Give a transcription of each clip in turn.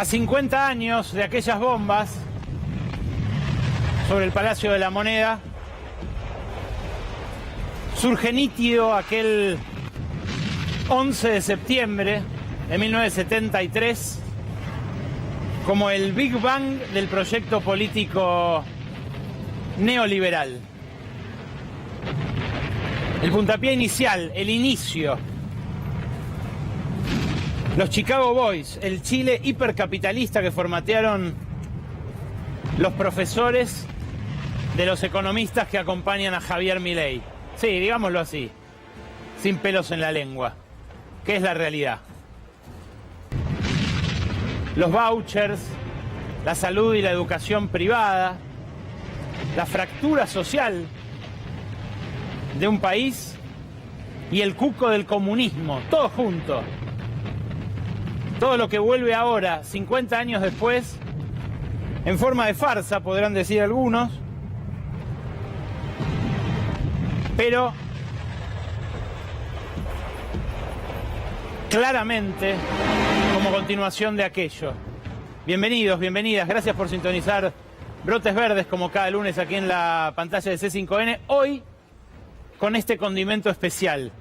A 50 años de aquellas bombas sobre el Palacio de la Moneda, surge nítido aquel 11 de septiembre de 1973 como el Big Bang del proyecto político neoliberal. El puntapié inicial, el inicio. Los Chicago Boys, el Chile hipercapitalista que formatearon los profesores de los economistas que acompañan a Javier Milei. Sí, digámoslo así, sin pelos en la lengua, que es la realidad. Los vouchers, la salud y la educación privada, la fractura social de un país y el cuco del comunismo, todo junto. Todo lo que vuelve ahora, 50 años después, en forma de farsa, podrán decir algunos, pero claramente como continuación de aquello. Bienvenidos, bienvenidas, gracias por sintonizar Brotes Verdes como cada lunes aquí en la pantalla de C5N. Hoy con este condimento especial,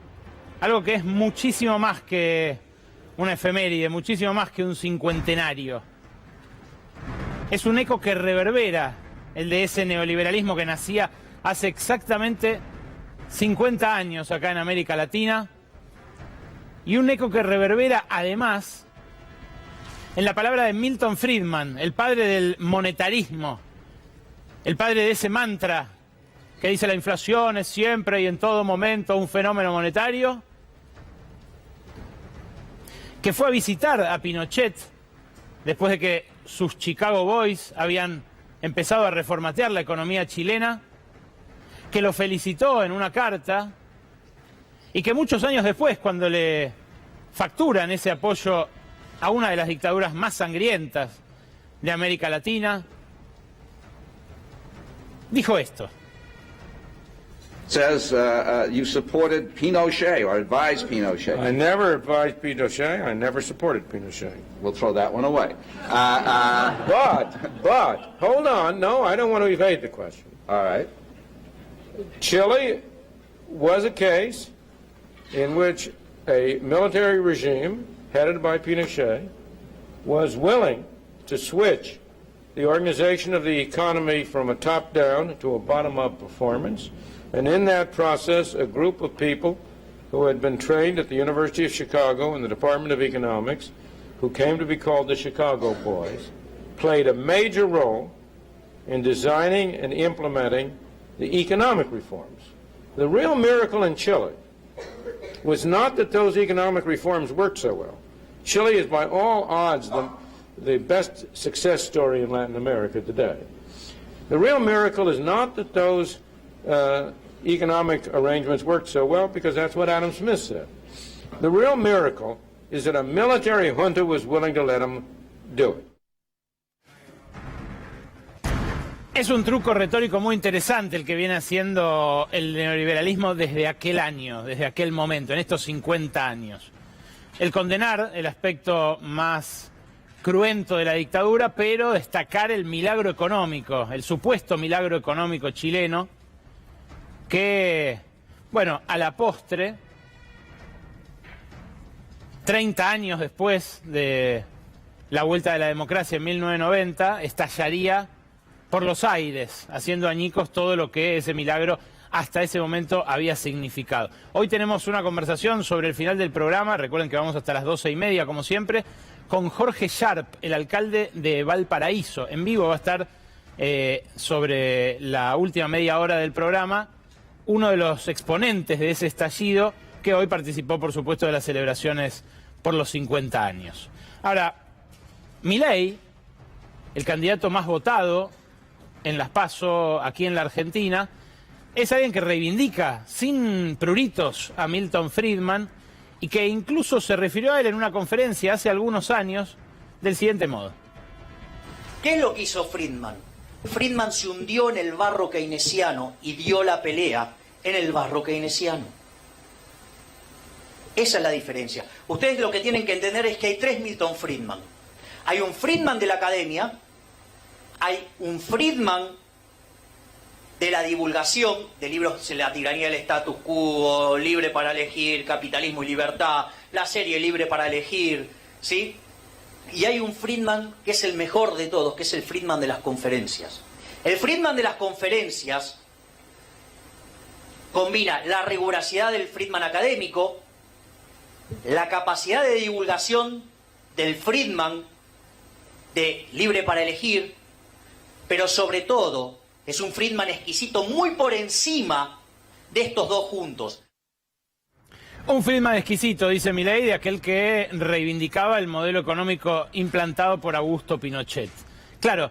algo que es muchísimo más que una efeméride, muchísimo más que un cincuentenario. Es un eco que reverbera el de ese neoliberalismo que nacía hace exactamente 50 años acá en América Latina, y un eco que reverbera además en la palabra de Milton Friedman, el padre del monetarismo, el padre de ese mantra que dice la inflación es siempre y en todo momento un fenómeno monetario, que fue a visitar a Pinochet después de que sus Chicago Boys habían empezado a reformatear la economía chilena, que lo felicitó en una carta y que muchos años después, cuando le facturan ese apoyo a una de las dictaduras más sangrientas de América Latina, dijo esto. Says you supported Pinochet or advised Pinochet. I never advised Pinochet. I never supported Pinochet. We'll throw that one away. But, hold on. No, I don't want to evade the question. All right. Chile was a case in which a military regime headed by Pinochet was willing to switch the organization of the economy from a top-down to a bottom-up performance. And in that process, a group of people who had been trained at the University of Chicago in the Department of Economics, who came to be called the Chicago Boys, played a major role in designing and implementing the economic reforms. The real miracle in Chile was not that those economic reforms worked so well. Chile is by all odds the best success story in Latin America today. The real miracle is not that those economic arrangements worked so well, because that's what Adam Smith said. The real miracle is that a military junta was willing to let them do it. Es un truco retórico muy interesante el que viene haciendo el neoliberalismo desde aquel año, desde aquel momento, en estos 50 años. El condenar el aspecto más cruento de la dictadura, pero destacar el milagro económico, el supuesto milagro económico chileno, que, bueno, a la postre, 30 años después de la vuelta de la democracia en 1990, estallaría por los aires, haciendo añicos todo lo que ese milagro hasta ese momento había significado. Hoy tenemos una conversación sobre el final del programa, recuerden que vamos hasta las 12:30 como siempre, con Jorge Sharp, el alcalde de Valparaíso. En vivo va a estar sobre la última media hora del programa, uno de los exponentes de ese estallido que hoy participó, por supuesto, de las celebraciones por los 50 años. Ahora, Milei, el candidato más votado en las PASO aquí en la Argentina, es alguien que reivindica sin pruritos a Milton Friedman y que incluso se refirió a él en una conferencia hace algunos años del siguiente modo. ¿Qué es lo que hizo Friedman? Friedman se hundió en el barro keynesiano y dio la pelea en el barro keynesiano. Esa es la diferencia. Ustedes lo que tienen que entender es que hay tres Milton Friedman. Hay un Friedman de la academia, hay un Friedman de la divulgación de libros, se la tiranía del status quo, Libre para elegir, Capitalismo y Libertad, la serie Libre para elegir, ¿sí? Y hay un Friedman que es el mejor de todos, que es el Friedman de las conferencias. El Friedman de las conferencias combina la rigurosidad del Friedman académico, la capacidad de divulgación del Friedman de Libre para elegir, pero sobre todo es un Friedman exquisito muy por encima de estos dos juntos. Un Friedman exquisito, dice Milei, de aquel que reivindicaba el modelo económico implantado por Augusto Pinochet. Claro,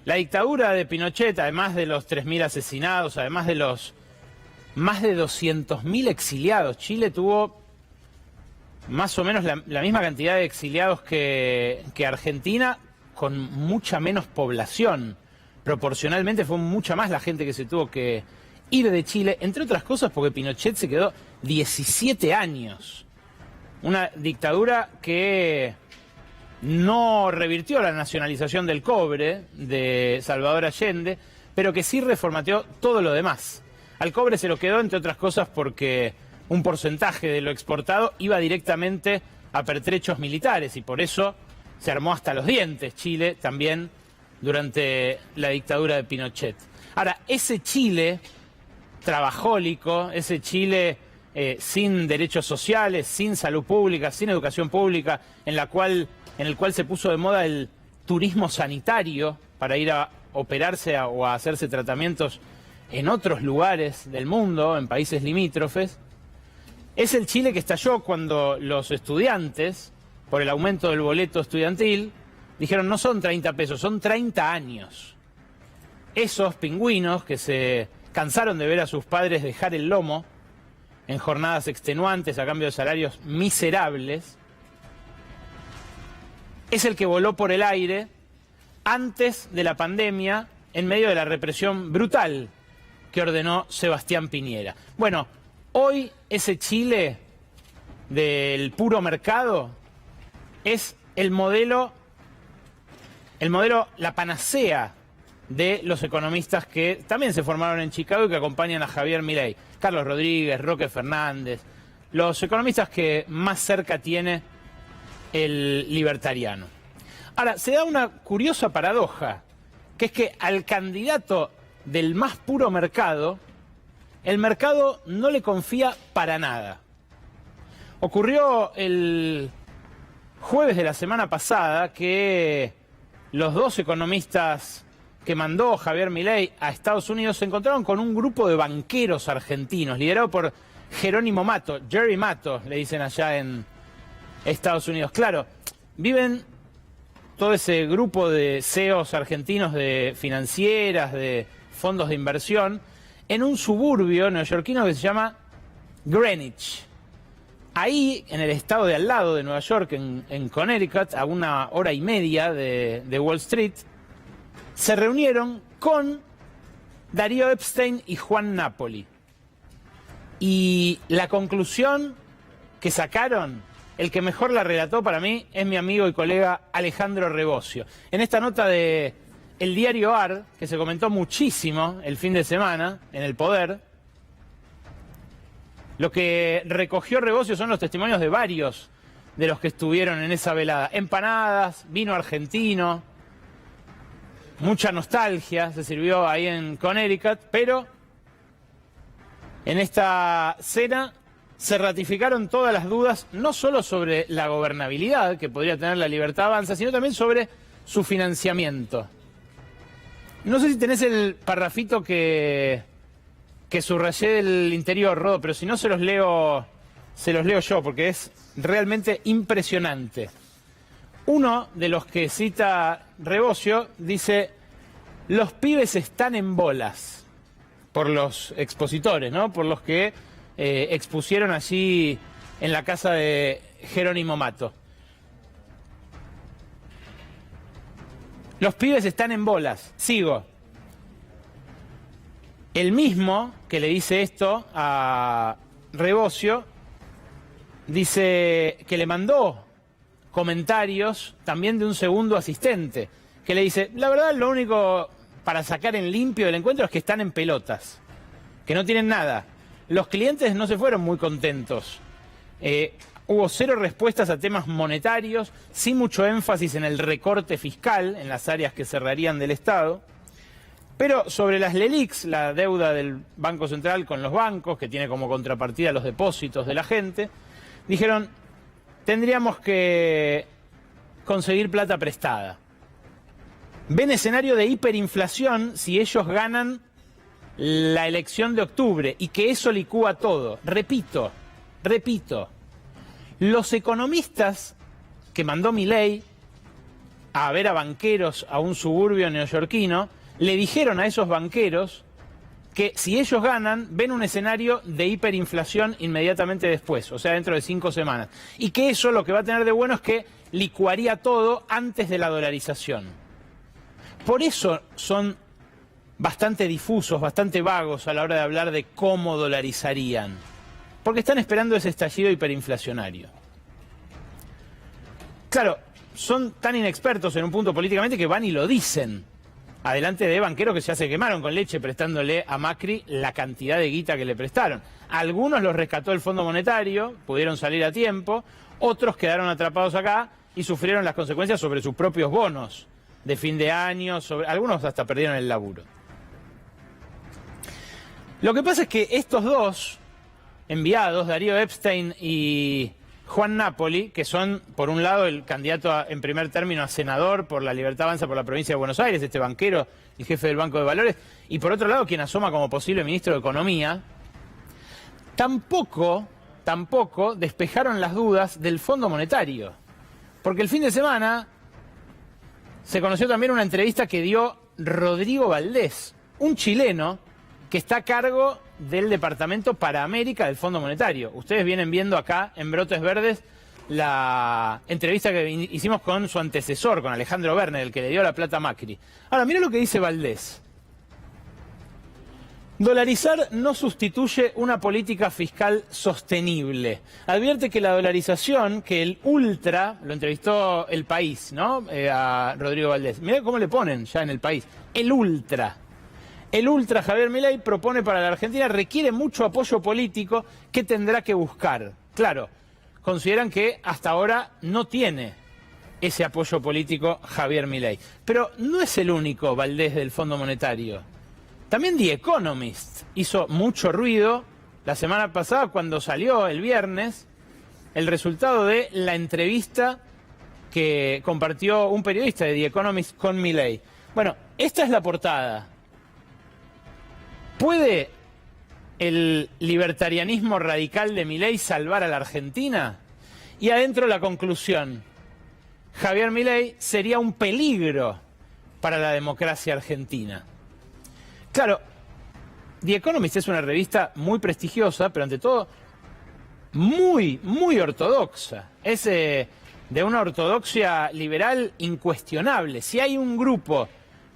la dictadura de Pinochet, además de los 3.000 asesinados, además de los más de 200.000 exiliados, Chile tuvo más o menos la misma cantidad de exiliados que Argentina, con mucha menos población. Proporcionalmente fue mucha más la gente que se tuvo que ir de Chile, entre otras cosas porque Pinochet se quedó 17 años. Una dictadura que no revirtió la nacionalización del cobre de Salvador Allende, pero que sí reformateó todo lo demás. Al cobre se lo quedó, entre otras cosas, porque un porcentaje de lo exportado iba directamente a pertrechos militares y por eso se armó hasta los dientes Chile también durante la dictadura de Pinochet. Ahora, ese Chile trabajólico, ese Chile sin derechos sociales, sin salud pública, sin educación pública, en el cual se puso de moda el turismo sanitario para ir a operarse o a hacerse tratamientos en otros lugares del mundo, en países limítrofes, es el Chile que estalló cuando los estudiantes, por el aumento del boleto estudiantil, dijeron no son 30 pesos, son 30 años. Esos pingüinos que se cansaron de ver a sus padres dejar el lomo en jornadas extenuantes a cambio de salarios miserables, es el que voló por el aire antes de la pandemia en medio de la represión brutal que ordenó Sebastián Piñera. Bueno, hoy ese Chile del puro mercado es el modelo, la panacea de los economistas que también se formaron en Chicago y que acompañan a Javier Milei. Carlos Rodríguez, Roque Fernández, los economistas que más cerca tiene el libertariano. Ahora, se da una curiosa paradoja, que es que al candidato del más puro mercado, el mercado no le confía para nada. Ocurrió el jueves de la semana pasada que los dos economistas que mandó Javier Milei a Estados Unidos se encontraron con un grupo de banqueros argentinos, liderado por Jerónimo Mato, Jerry Mato, le dicen allá en Estados Unidos. Claro, viven todo ese grupo de CEOs argentinos de financieras, de fondos de inversión, en un suburbio neoyorquino que se llama Greenwich. Ahí, en el estado de al lado de Nueva York, en Connecticut, a 1.5 horas de Wall Street, se reunieron con Darío Epstein y Juan Napoli. Y la conclusión que sacaron, el que mejor la relató para mí, es mi amigo y colega Alejandro Rebosio. En esta nota de el diario AR, que se comentó muchísimo el fin de semana en El Poder, lo que recogió Rebosio son los testimonios de varios de los que estuvieron en esa velada. Empanadas, vino argentino, mucha nostalgia se sirvió ahí en Connecticut, pero en esta cena se ratificaron todas las dudas, no solo sobre la gobernabilidad que podría tener la Libertad Avanza, sino también sobre su financiamiento. No sé si tenés el parrafito que subrayé del interior, Rodo, pero si no se los leo yo, porque es realmente impresionante. Uno de los que cita Rebosio dice: los pibes están en bolas, por los expositores, ¿no? Por los que expusieron allí en la casa de Jerónimo Mato. Los pibes están en bolas. Sigo. El mismo que le dice esto a Rebosio dice que le mandó comentarios también de un segundo asistente, que le dice, la verdad lo único para sacar en limpio del encuentro es que están en pelotas, que no tienen nada. Los clientes no se fueron muy contentos. Hubo cero respuestas a temas monetarios, sí mucho énfasis en el recorte fiscal, en las áreas que cerrarían del Estado. Pero sobre las LELIQs, la deuda del Banco Central con los bancos, que tiene como contrapartida los depósitos de la gente, dijeron, tendríamos que conseguir plata prestada. Ven escenario de hiperinflación si ellos ganan la elección de octubre y que eso licúa todo. Repito, los economistas que mandó Milei a ver a banqueros a un suburbio neoyorquino, le dijeron a esos banqueros que si ellos ganan, ven un escenario de hiperinflación inmediatamente después, o sea, dentro de 5 semanas. Y que eso lo que va a tener de bueno es que licuaría todo antes de la dolarización. Por eso son bastante difusos, bastante vagos a la hora de hablar de cómo dolarizarían. Porque están esperando ese estallido hiperinflacionario. Claro, son tan inexpertos en un punto políticamente que van y lo dicen. Adelante de banqueros que ya se quemaron con leche prestándole a Macri la cantidad de guita que le prestaron. Algunos los rescató el Fondo Monetario, pudieron salir a tiempo, otros quedaron atrapados acá y sufrieron las consecuencias sobre sus propios bonos de fin de año, algunos hasta perdieron el laburo. Lo que pasa es que estos dos enviados, Darío Epstein y Juan Napoli, que son, por un lado, el candidato en primer término a senador por la Libertad Avanza por la provincia de Buenos Aires, este banquero y jefe del Banco de Valores, y por otro lado, quien asoma como posible ministro de Economía, tampoco despejaron las dudas del Fondo Monetario. Porque el fin de semana se conoció también una entrevista que dio Rodrigo Valdés, un chileno que está a cargo del Departamento para América del Fondo Monetario. Ustedes vienen viendo acá en Brotes Verdes la entrevista que hicimos con su antecesor, con Alejandro Werner, el que le dio la plata a Macri. Ahora, mira lo que dice Valdés. Dolarizar no sustituye una política fiscal sostenible. Advierte que la dolarización, que el ultra, lo entrevistó El País, ¿no? A Rodrigo Valdés. Mirá cómo le ponen ya en El País. El ultra Javier Milei propone para la Argentina requiere mucho apoyo político que tendrá que buscar. Claro, consideran que hasta ahora no tiene ese apoyo político Javier Milei. Pero no es el único Valdés del Fondo Monetario. También The Economist hizo mucho ruido la semana pasada cuando salió el viernes el resultado de la entrevista que compartió un periodista de The Economist con Milei. Bueno, esta es la portada. ¿Puede el libertarianismo radical de Milei salvar a la Argentina? Y adentro la conclusión. Javier Milei sería un peligro para la democracia argentina. Claro, The Economist es una revista muy prestigiosa, pero ante todo muy ortodoxa. Es de una ortodoxia liberal incuestionable. Si hay un grupo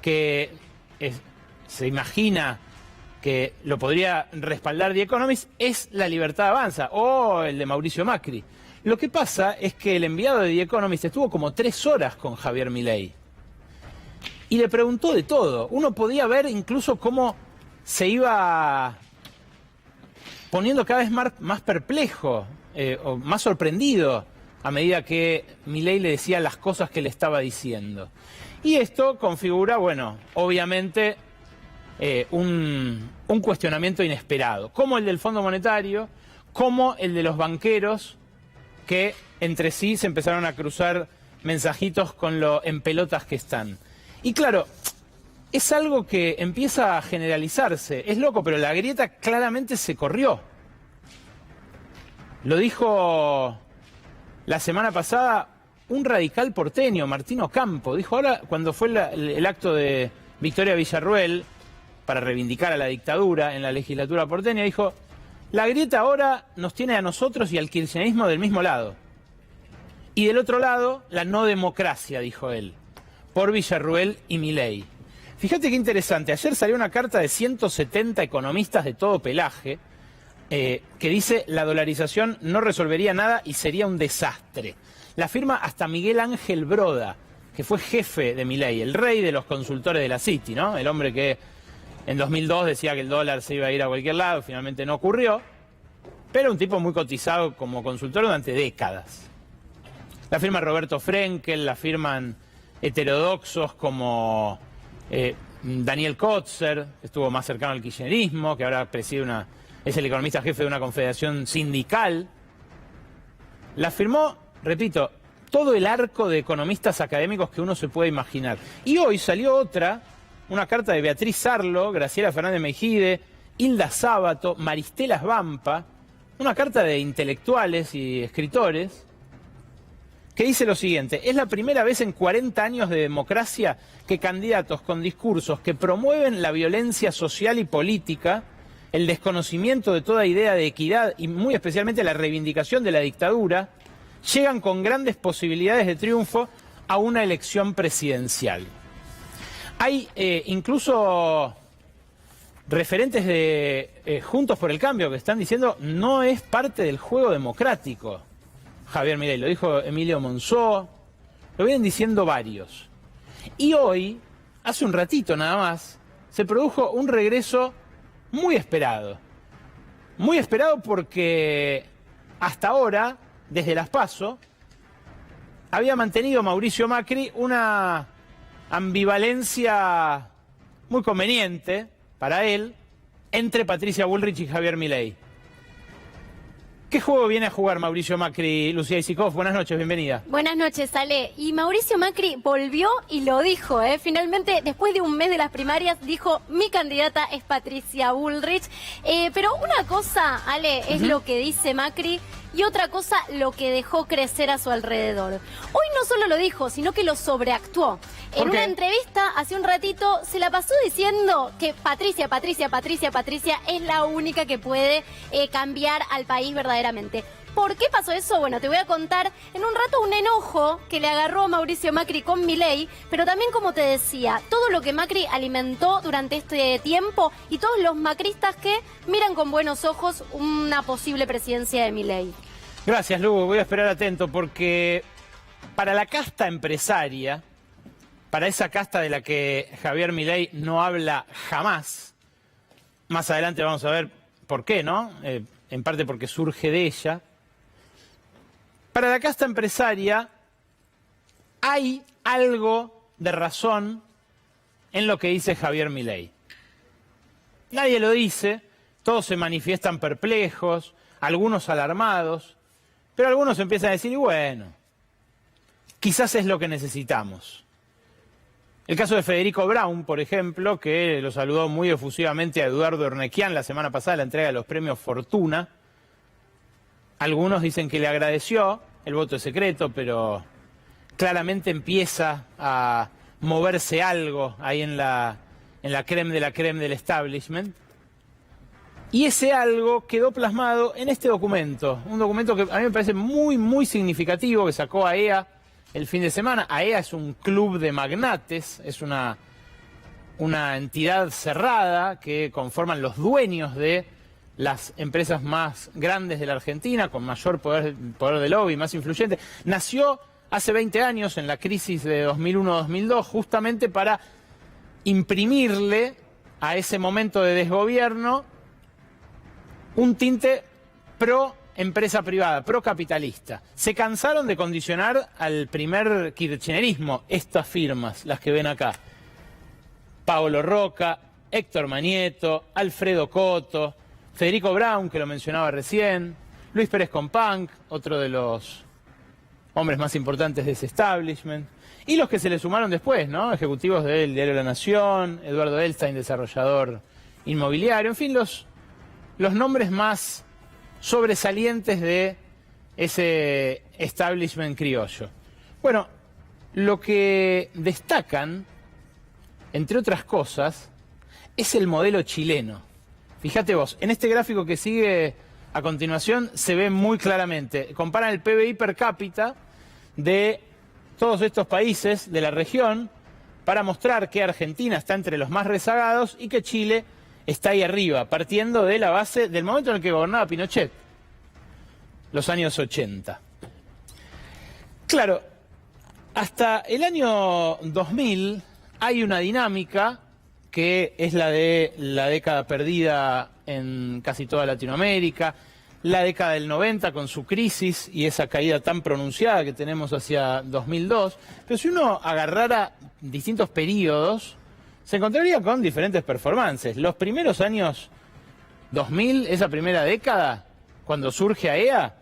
que se imagina que lo podría respaldar The Economist, es La Libertad Avanza o el de Mauricio Macri. Lo que pasa es que el enviado de The Economist estuvo como 3 horas con Javier Milei y le preguntó de todo. Uno podía ver incluso cómo se iba poniendo cada vez más perplejo o más sorprendido a medida que Milei le decía las cosas que le estaba diciendo. Y esto configura, bueno, obviamente un cuestionamiento inesperado, como el del Fondo Monetario, como el de los banqueros que entre sí se empezaron a cruzar mensajitos con lo en pelotas que están. Y claro, es algo que empieza a generalizarse. Es loco, pero la grieta claramente se corrió. Lo dijo la semana pasada un radical porteño, Martín Ocampo. Dijo ahora, cuando fue el acto de Victoria Villarruel para reivindicar a la dictadura en la legislatura porteña, dijo, la grieta ahora nos tiene a nosotros y al kirchnerismo del mismo lado. Y del otro lado, la no democracia, dijo él, por Villarruel y Milei. Fíjate qué interesante, ayer salió una carta de 170 economistas de todo pelaje que dice la dolarización no resolvería nada y sería un desastre. La firma hasta Miguel Ángel Broda, que fue jefe de Milei, el rey de los consultores de la City, ¿no? El hombre que en 2002 decía que el dólar se iba a ir a cualquier lado, finalmente no ocurrió, pero un tipo muy cotizado como consultor durante décadas. La firma Roberto Frenkel, la firman heterodoxos como Daniel Kotzer, que estuvo más cercano al kirchnerismo, que ahora preside es el economista jefe de una confederación sindical. La firmó, repito, todo el arco de economistas académicos que uno se puede imaginar. Y hoy salió una carta de Beatriz Sarlo, Graciela Fernández Meijide, Hilda Sábato, Maristela Svampa, una carta de intelectuales y escritores, que dice lo siguiente: es la primera vez en 40 años de democracia que candidatos con discursos que promueven la violencia social y política, el desconocimiento de toda idea de equidad y muy especialmente la reivindicación de la dictadura, llegan con grandes posibilidades de triunfo a una elección presidencial. Hay incluso referentes de Juntos por el Cambio que están diciendo no es parte del juego democrático. Javier Milei, lo dijo Emilio Monzó, lo vienen diciendo varios. Y hoy, hace un ratito nada más, se produjo un regreso muy esperado. Muy esperado porque hasta ahora, desde las PASO, había mantenido Mauricio Macri una ambivalencia muy conveniente para él entre Patricia Bullrich y Javier Milei. ¿Qué juego viene a jugar Mauricio Macri? Lucía Isikoff, buenas noches, bienvenida. Buenas noches, Ale. Y Mauricio Macri volvió y lo dijo, ¿eh? Finalmente, después de un mes de las primarias, dijo: mi candidata es Patricia Bullrich. Pero una cosa, Ale, es lo que dice Macri, y otra cosa, lo que dejó crecer a su alrededor. Hoy no solo lo dijo, sino que lo sobreactuó. En una entrevista hace un ratito se la pasó diciendo que Patricia es la única que puede cambiar al país verdaderamente. ¿Por qué pasó eso? Bueno, te voy a contar en un rato un enojo que le agarró a Mauricio Macri con Milei, pero también, como te decía, todo lo que Macri alimentó durante este tiempo y todos los macristas que miran con buenos ojos una posible presidencia de Milei. Gracias, Lugo. Voy a esperar atento porque para la casta empresaria, para esa casta de la que Javier Milei no habla jamás, más adelante vamos a ver por qué, ¿no? En parte porque surge de ella. Para la casta empresaria hay algo de razón en lo que dice Javier Milei. Nadie lo dice, todos se manifiestan perplejos, algunos alarmados, pero algunos empiezan a decir, y bueno, quizás es lo que necesitamos. El caso de Federico Braun, por ejemplo, que lo saludó muy efusivamente a Eduardo Ornequian la semana pasada en la entrega de los premios Fortuna. Algunos dicen que le agradeció, el voto es secreto, pero claramente empieza a moverse algo ahí en la crème de la crème del establishment. Y ese algo quedó plasmado en este documento, un documento que a mí me parece muy, muy significativo, que sacó AEA el fin de semana. AEA es un club de magnates, es una entidad cerrada que conforman los dueños de las empresas más grandes de la Argentina, con mayor poder de lobby, más influyente. Nació hace 20 años, en la crisis de 2001-2002, justamente para imprimirle a ese momento de desgobierno un tinte pro empresa privada, pro capitalista. Se cansaron de condicionar al primer kirchnerismo estas firmas, las que ven acá. Paolo Roca, Héctor Manieto, Alfredo Coto, Federico Braun, que lo mencionaba recién, Luis Pérez Companc, otro de los hombres más importantes de ese establishment, y los que se le sumaron después, ¿no? Ejecutivos del Diario de la Nación, Eduardo Elstein, desarrollador inmobiliario, en fin, los nombres más sobresalientes de ese establishment criollo. Bueno, lo que destacan, entre otras cosas, es el modelo chileno. Fíjate vos, en este gráfico que sigue a continuación se ve muy claramente. Comparan el PBI per cápita de todos estos países de la región para mostrar que Argentina está entre los más rezagados y que Chile está ahí arriba, partiendo de la base del momento en el que gobernaba Pinochet, los años 80. Claro, hasta el año 2000 hay una dinámica que es la de la década perdida en casi toda Latinoamérica, la década del 90 con su crisis y esa caída tan pronunciada que tenemos hacia 2002. Pero si uno agarrara distintos periodos, se encontraría con diferentes performances. Los primeros años 2000, esa primera década, cuando surge AEA,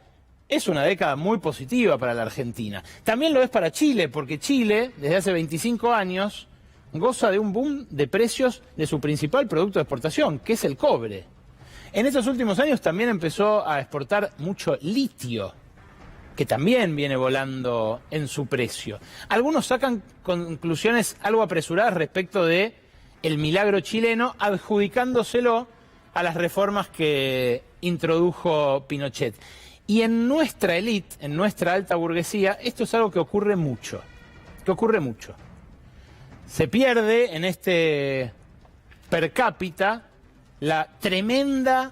es una década muy positiva para la Argentina. También lo es para Chile, porque Chile, desde hace 25 años, goza de un boom de precios de su principal producto de exportación, que es el cobre. En estos últimos años también empezó a exportar mucho litio, que también viene volando en su precio. Algunos sacan conclusiones algo apresuradas respecto de el milagro chileno, adjudicándoselo a las reformas que introdujo Pinochet. Y en nuestra élite, en nuestra alta burguesía, esto es algo que ocurre mucho. Se pierde en este per cápita la tremenda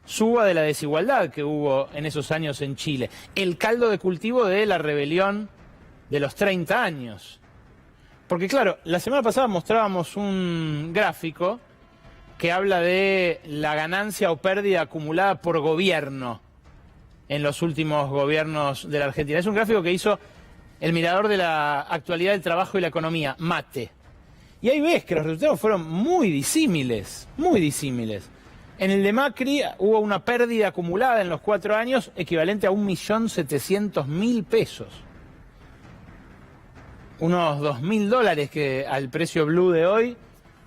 suba de la desigualdad que hubo en esos años en Chile. El caldo de cultivo de la rebelión de los 30 años. Porque claro, la semana pasada mostrábamos un gráfico que habla de la ganancia o pérdida acumulada por gobierno en los últimos gobiernos de la Argentina. Es un gráfico que hizo el Mirador de la Actualidad del Trabajo y la Economía, MATE. Y ahí ves que los resultados fueron muy disímiles. En el de Macri hubo una pérdida acumulada en los 4 años equivalente a 1.700.000 pesos. Unos $2.000 que al precio blue de hoy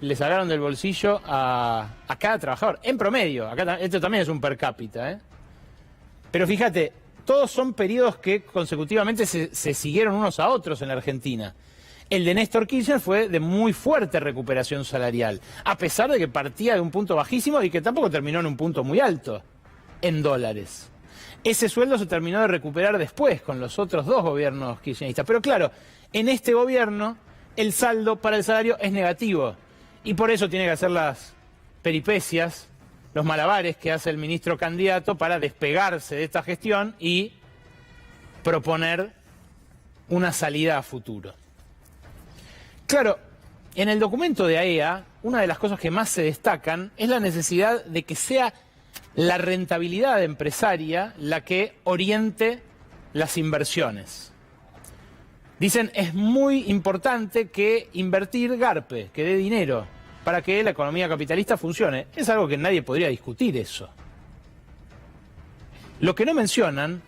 le sacaron del bolsillo a cada trabajador, en promedio. Esto también es un per cápita, ¿eh? Pero fíjate, todos son periodos que consecutivamente se siguieron unos a otros en la Argentina. El de Néstor Kirchner fue de muy fuerte recuperación salarial, a pesar de que partía de un punto bajísimo y que tampoco terminó en un punto muy alto, en dólares. Ese sueldo se terminó de recuperar después con los otros 2 gobiernos kirchneristas. Pero claro, en este gobierno el saldo para el salario es negativo. Y por eso tiene que hacer las peripecias, los malabares que hace el ministro candidato para despegarse de esta gestión y proponer una salida a futuro. Claro, en el documento de AEA, una de las cosas que más se destacan es la necesidad de que sea la rentabilidad empresaria la que oriente las inversiones. Dicen, es muy importante que invertir garpe, que dé dinero, para que la economía capitalista funcione. Es algo que nadie podría discutir eso. Lo que no mencionan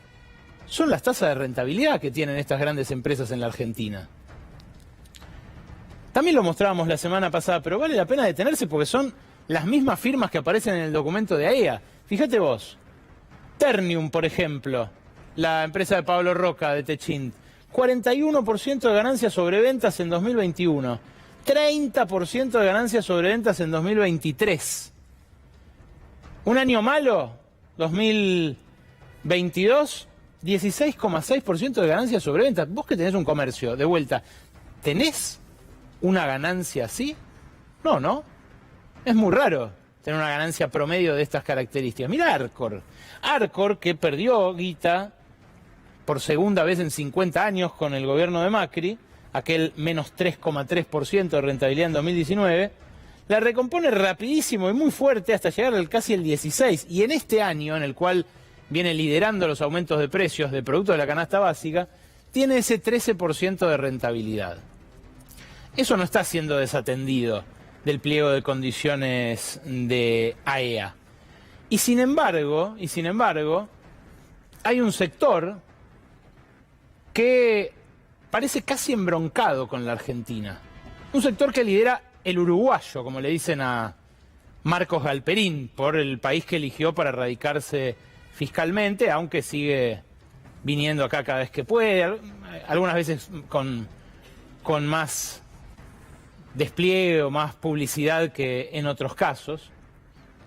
son las tasas de rentabilidad que tienen estas grandes empresas en la Argentina. También lo mostrábamos la semana pasada, pero vale la pena detenerse porque son las mismas firmas que aparecen en el documento de AEA. Fíjate vos, Ternium, por ejemplo, la empresa de Pablo Roca de Techint, 41% de ganancias sobre ventas en 2021, 30% de ganancias sobre ventas en 2023. Un año malo, 2022, 16,6% de ganancias sobre ventas. Vos que tenés un comercio, de vuelta, ¿tenés una ganancia así? No. Es muy raro tener una ganancia promedio de estas características. Mirá Arcor, que perdió guita por segunda vez en 50 años con el gobierno de Macri, aquel menos 3,3% de rentabilidad en 2019, la recompone rapidísimo y muy fuerte hasta llegar al casi el 16%. Y en este año, en el cual viene liderando los aumentos de precios de productos de la canasta básica, tiene ese 13% de rentabilidad. Eso no está siendo desatendido del pliego de condiciones de AEA. Y sin embargo, hay un sector que parece casi embroncado con la Argentina. Un sector que lidera el uruguayo, como le dicen a Marcos Galperín, por el país que eligió para radicarse fiscalmente, aunque sigue viniendo acá cada vez que puede, algunas veces con más despliegue o más publicidad que en otros casos.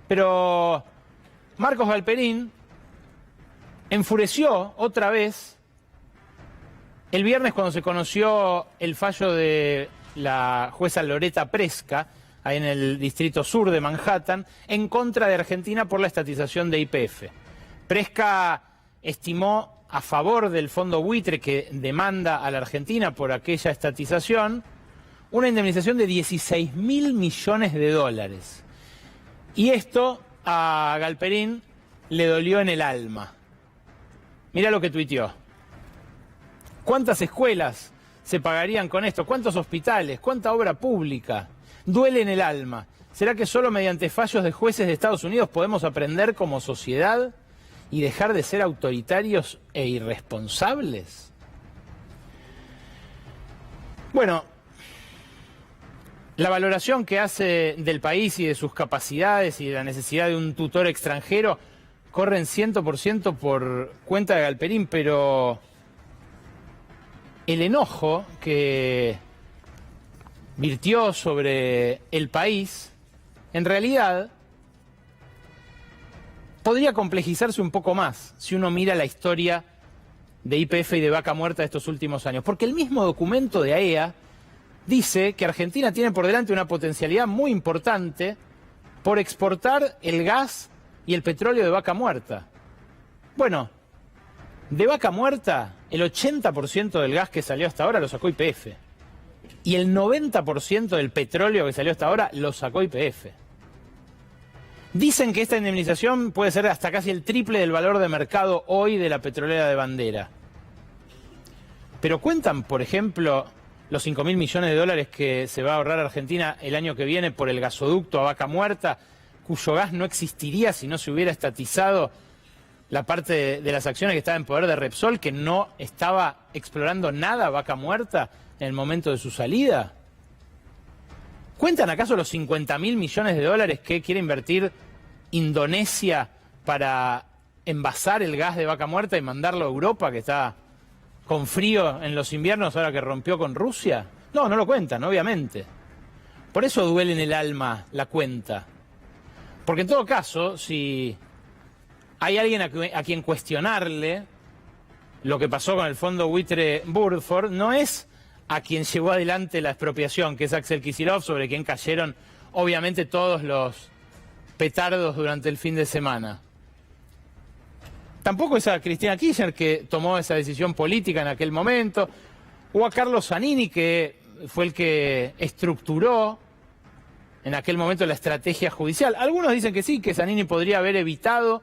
Pero Marcos Galperín enfureció otra vez el viernes cuando se conoció el fallo de la jueza Loretta Presca, ahí en el distrito sur de Manhattan, en contra de Argentina por la estatización de YPF. Presca estimó a favor del fondo buitre que demanda a la Argentina por aquella estatización una indemnización de 16.000 millones de dólares. Y esto a Galperín le dolió en el alma. Mirá lo que tuiteó. ¿Cuántas escuelas se pagarían con esto? ¿Cuántos hospitales? ¿Cuánta obra pública? Duele en el alma. ¿Será que solo mediante fallos de jueces de Estados Unidos podemos aprender como sociedad y dejar de ser autoritarios e irresponsables? Bueno, la valoración que hace del país y de sus capacidades y de la necesidad de un tutor extranjero corren 100% por cuenta de Galperín, pero el enojo que virtió sobre el país, en realidad, podría complejizarse un poco más si uno mira la historia de YPF y de Vaca Muerta de estos últimos años. Porque el mismo documento de AEA dice que Argentina tiene por delante una potencialidad muy importante por exportar el gas y el petróleo de Vaca Muerta. Bueno, de Vaca Muerta, el 80% del gas que salió hasta ahora lo sacó YPF. Y el 90% del petróleo que salió hasta ahora lo sacó YPF. Dicen que esta indemnización puede ser hasta casi el triple del valor de mercado hoy de la petrolera de bandera. Pero cuentan, por ejemplo, los 5.000 millones de dólares que se va a ahorrar Argentina el año que viene por el gasoducto a Vaca Muerta, cuyo gas no existiría si no se hubiera estatizado la parte de las acciones que estaba en poder de Repsol, que no estaba explorando nada Vaca Muerta en el momento de su salida. ¿Cuentan acaso los 50.000 millones de dólares que quiere invertir Indonesia para envasar el gas de Vaca Muerta y mandarlo a Europa, que está con frío en los inviernos ahora que rompió con Rusia? No, no lo cuentan, obviamente. Por eso duele en el alma la cuenta. Porque en todo caso, si hay alguien a quien cuestionarle lo que pasó con el fondo buitre Burford, no es a quien llevó adelante la expropiación, que es Axel Kicillof, sobre quien cayeron obviamente todos los petardos durante el fin de semana. Tampoco es a Cristina Kirchner, que tomó esa decisión política en aquel momento, o a Carlos Zanini, que fue el que estructuró en aquel momento la estrategia judicial. Algunos dicen que sí, que Zanini podría haber evitado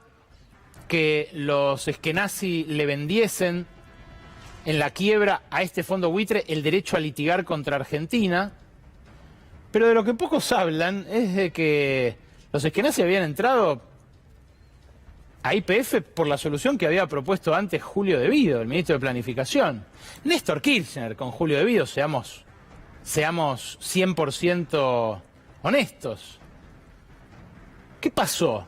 que los Eskenazi le vendiesen en la quiebra a este fondo buitre el derecho a litigar contra Argentina, pero de lo que pocos hablan es de que los Eskenazi habían entrado a YPF por la solución que había propuesto antes Julio De Vido, el ministro de Planificación. Néstor Kirchner con Julio De Vido, seamos 100% honestos. ¿Qué pasó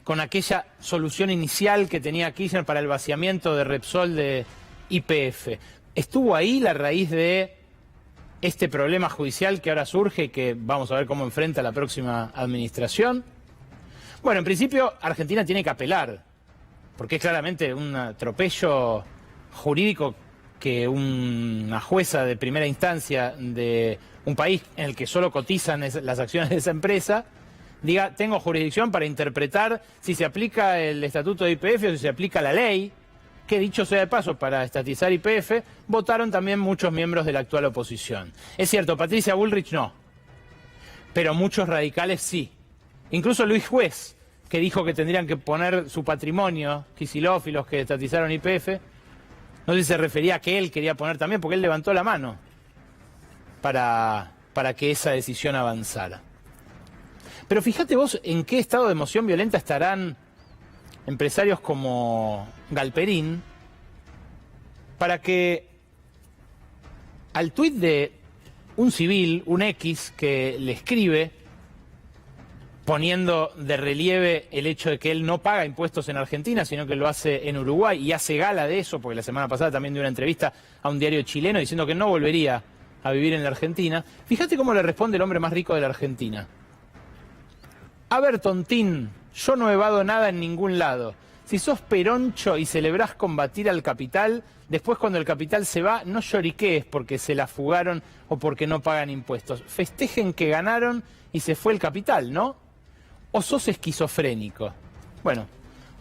con aquella solución inicial que tenía Kirchner para el vaciamiento de Repsol de YPF? ¿Estuvo ahí la raíz de este problema judicial que ahora surge y que vamos a ver cómo enfrenta la próxima administración? Bueno, en principio Argentina tiene que apelar, porque es claramente un atropello jurídico que una jueza de primera instancia de un país en el que solo cotizan las acciones de esa empresa diga, tengo jurisdicción para interpretar si se aplica el estatuto de YPF o si se aplica la ley, que dicho sea de paso, para estatizar YPF, votaron también muchos miembros de la actual oposición. Es cierto, Patricia Bullrich no, pero muchos radicales sí. Incluso Luis Juez, que dijo que tendrían que poner su patrimonio, Kicillof y los que estatizaron YPF, no sé si se refería a que él quería poner también, porque él levantó la mano para que esa decisión avanzara. Pero fíjate vos en qué estado de emoción violenta estarán empresarios como Galperín para que al tuit de un civil, un X, que le escribe poniendo de relieve el hecho de que él no paga impuestos en Argentina, sino que lo hace en Uruguay, y hace gala de eso, porque la semana pasada también dio una entrevista a un diario chileno diciendo que no volvería a vivir en la Argentina. Fíjate cómo le responde el hombre más rico de la Argentina. A ver, tontín, yo no evado nada en ningún lado. Si sos peroncho y celebrás combatir al capital, después cuando el capital se va, no lloriquees porque se la fugaron o porque no pagan impuestos. Festejen que ganaron y se fue el capital, ¿no? ¿O sos esquizofrénico? Bueno,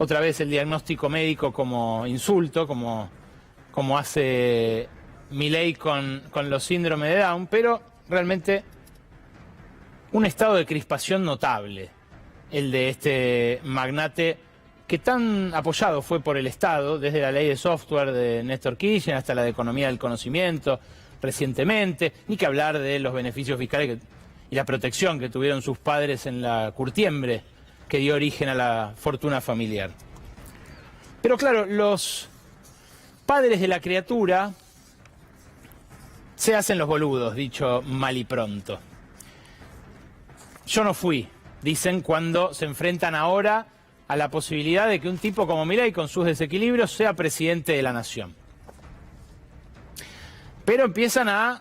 otra vez el diagnóstico médico como insulto, como hace Milei con los síndromes de Down, pero realmente un estado de crispación notable, el de este magnate que tan apoyado fue por el Estado, desde la ley de software de Néstor Kirchner hasta la de economía del conocimiento recientemente, ni que hablar de los beneficios fiscales y la protección que tuvieron sus padres en la curtiembre que dio origen a la fortuna familiar. Pero claro, los padres de la criatura se hacen los boludos, dicho mal y pronto. Yo no fui, dicen, cuando se enfrentan ahora a la posibilidad de que un tipo como Milei, con sus desequilibrios, sea presidente de la nación. Pero empiezan a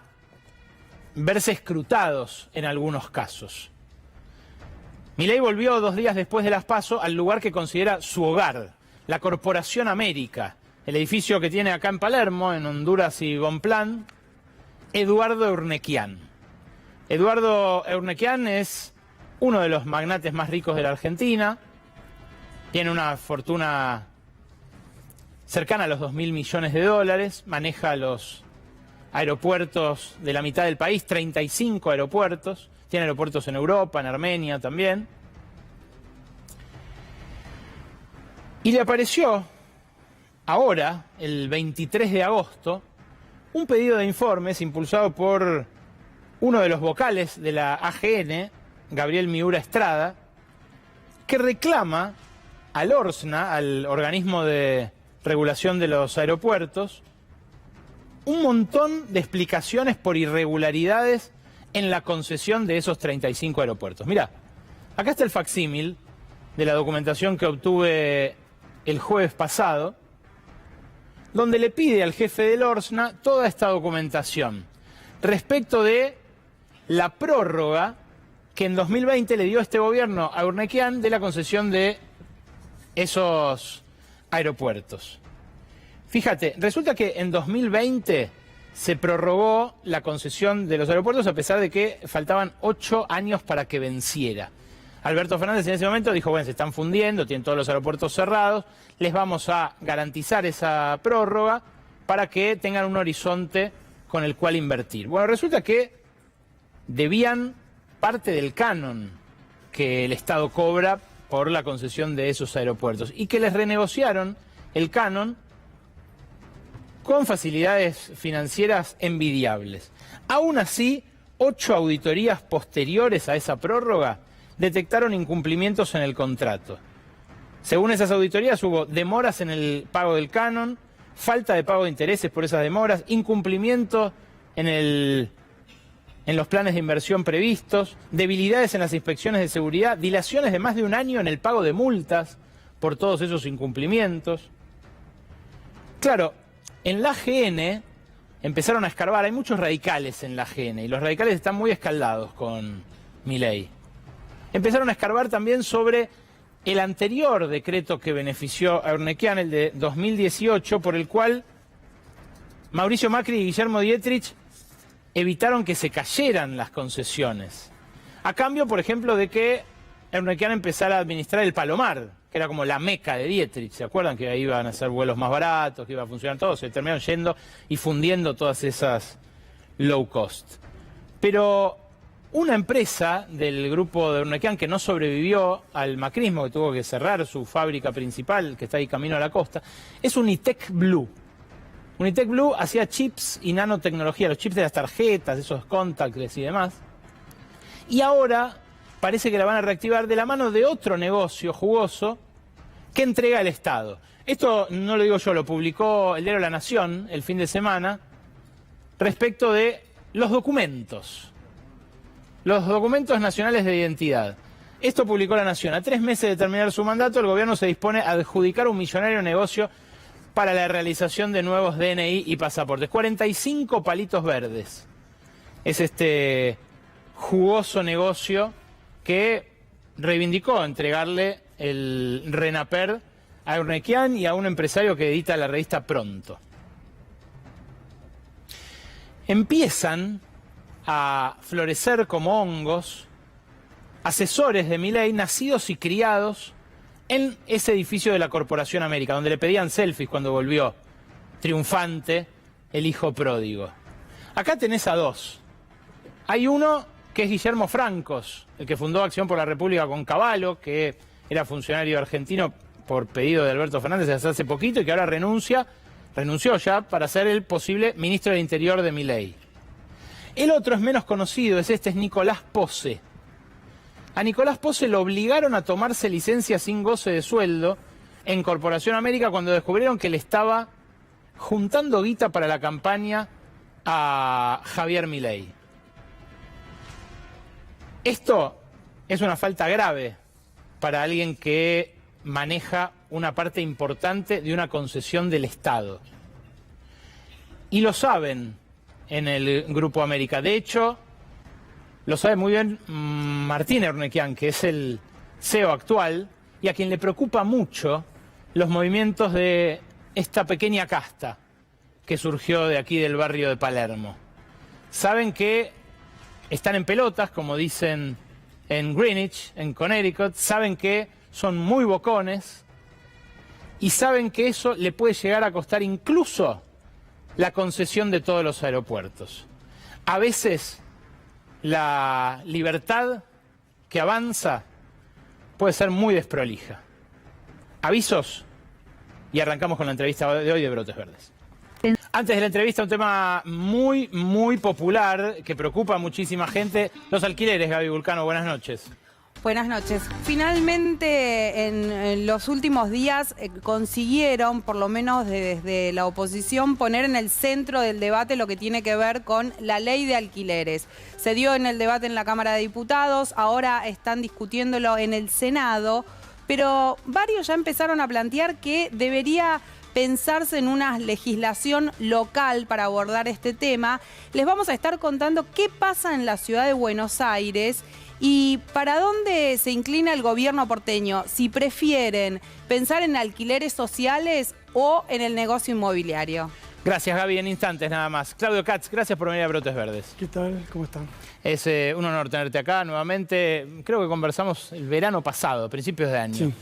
verse escrutados en algunos casos. Milei volvió 2 días después de las PASO al lugar que considera su hogar, la Corporación América, el edificio que tiene acá en Palermo, en Honduras y Bonpland, Eduardo Eurnequian. Eduardo Eurnequian es uno de los magnates más ricos de la Argentina, tiene una fortuna cercana a los 2.000 millones de dólares, maneja los aeropuertos de la mitad del país, 35 aeropuertos, tiene aeropuertos en Europa, en Armenia también. Y le apareció ahora, el 23 de agosto, un pedido de informes impulsado por uno de los vocales de la AGN, Gabriel Miura Estrada, que reclama al ORSNA, al organismo de regulación de los aeropuertos, un montón de explicaciones por irregularidades en la concesión de esos 35 aeropuertos. Mirá, acá está el facsímil de la documentación que obtuve el jueves pasado, donde le pide al jefe del ORSNA toda esta documentación respecto de la prórroga que en 2020 le dio este gobierno a Eurnequian de la concesión de esos aeropuertos. Fíjate, resulta que en 2020 se prorrogó la concesión de los aeropuertos a pesar de que faltaban 8 años para que venciera. Alberto Fernández en ese momento dijo, bueno, se están fundiendo, tienen todos los aeropuertos cerrados, les vamos a garantizar esa prórroga para que tengan un horizonte con el cual invertir. Bueno, resulta que debían parte del canon que el Estado cobra por la concesión de esos aeropuertos y que les renegociaron el canon con facilidades financieras envidiables. Aún así, 8 auditorías posteriores a esa prórroga detectaron incumplimientos en el contrato. Según esas auditorías hubo demoras en el pago del canon, falta de pago de intereses por esas demoras, incumplimiento en los planes de inversión previstos, debilidades en las inspecciones de seguridad, dilaciones de más de 1 año en el pago de multas por todos esos incumplimientos. Claro, en la AGN empezaron a escarbar, hay muchos radicales en la AGN y los radicales están muy escaldados con Milei. Empezaron a escarbar también sobre el anterior decreto que benefició a Eurnequian, el de 2018, por el cual Mauricio Macri y Guillermo Dietrich evitaron que se cayeran las concesiones. A cambio, por ejemplo, de que Eurnequian empezara a administrar el Palomar, que era como la meca de Dietrich. ¿Se acuerdan que ahí iban a ser vuelos más baratos, que iba a funcionar todo? Se terminaron yendo y fundiendo todas esas low cost. Pero una empresa del grupo de Eurnequian que no sobrevivió al macrismo, que tuvo que cerrar su fábrica principal, que está ahí camino a la costa, es Unitec Blue. Unitec Blue hacía chips y nanotecnología, los chips de las tarjetas, esos contactless y demás. Y ahora parece que la van a reactivar de la mano de otro negocio jugoso que entrega el Estado. Esto no lo digo yo, lo publicó el diario La Nación el fin de semana respecto de los documentos nacionales de identidad. Esto publicó La Nación. A 3 meses de terminar su mandato, el gobierno se dispone a adjudicar un millonario negocio para la realización de nuevos DNI y pasaportes. 45 palitos verdes. Es este jugoso negocio que reivindicó entregarle el RENAPER a Eurnequian y a un empresario que edita la revista Pronto. Empiezan a florecer como hongos asesores de Milei nacidos y criados en ese edificio de la Corporación América, donde le pedían selfies cuando volvió triunfante el hijo pródigo. Acá tenés a dos. Hay uno que es Guillermo Francos, el que fundó Acción por la República con Cavallo, que era funcionario argentino por pedido de Alberto Fernández desde hace poquito y que ahora renunció ya para ser el posible ministro del Interior de Milei. El otro es menos conocido, es Nicolás Posse. A Nicolás Posse lo obligaron a tomarse licencia sin goce de sueldo en Corporación América cuando descubrieron que le estaba juntando guita para la campaña a Javier Milei. Esto es una falta grave para alguien que maneja una parte importante de una concesión del Estado. Y lo saben en el Grupo América. De hecho, lo sabe muy bien Martín Eurnequian, que es el CEO actual, y a quien le preocupa mucho los movimientos de esta pequeña casta que surgió de aquí del barrio de Palermo. Saben que están en pelotas, como dicen en Greenwich, en Connecticut, saben que son muy bocones y saben que eso le puede llegar a costar incluso la concesión de todos los aeropuertos. A veces la libertad que avanza puede ser muy desprolija. Avisos y arrancamos con la entrevista de hoy de Brotes Verdes. Antes de la entrevista, un tema muy popular que preocupa a muchísima gente, los alquileres. Gaby Vulcano, buenas noches. Buenas noches. Finalmente, en los últimos días consiguieron, por lo menos desde la oposición, poner en el centro del debate lo que tiene que ver con la ley de alquileres. Se dio en el debate en la Cámara de Diputados, ahora están discutiéndolo en el Senado, pero varios ya empezaron a plantear que debería pensarse en una legislación local para abordar este tema. Les vamos a estar contando qué pasa en la ciudad de Buenos Aires y para dónde se inclina el gobierno porteño, si prefieren pensar en alquileres sociales o en el negocio inmobiliario. Gracias, Gaby, en instantes nada más. Claudio Katz, gracias por venir a Brotes Verdes. ¿Qué tal? ¿Cómo están? Es un honor tenerte acá nuevamente. Creo que conversamos el verano pasado, a principios de año. Sí.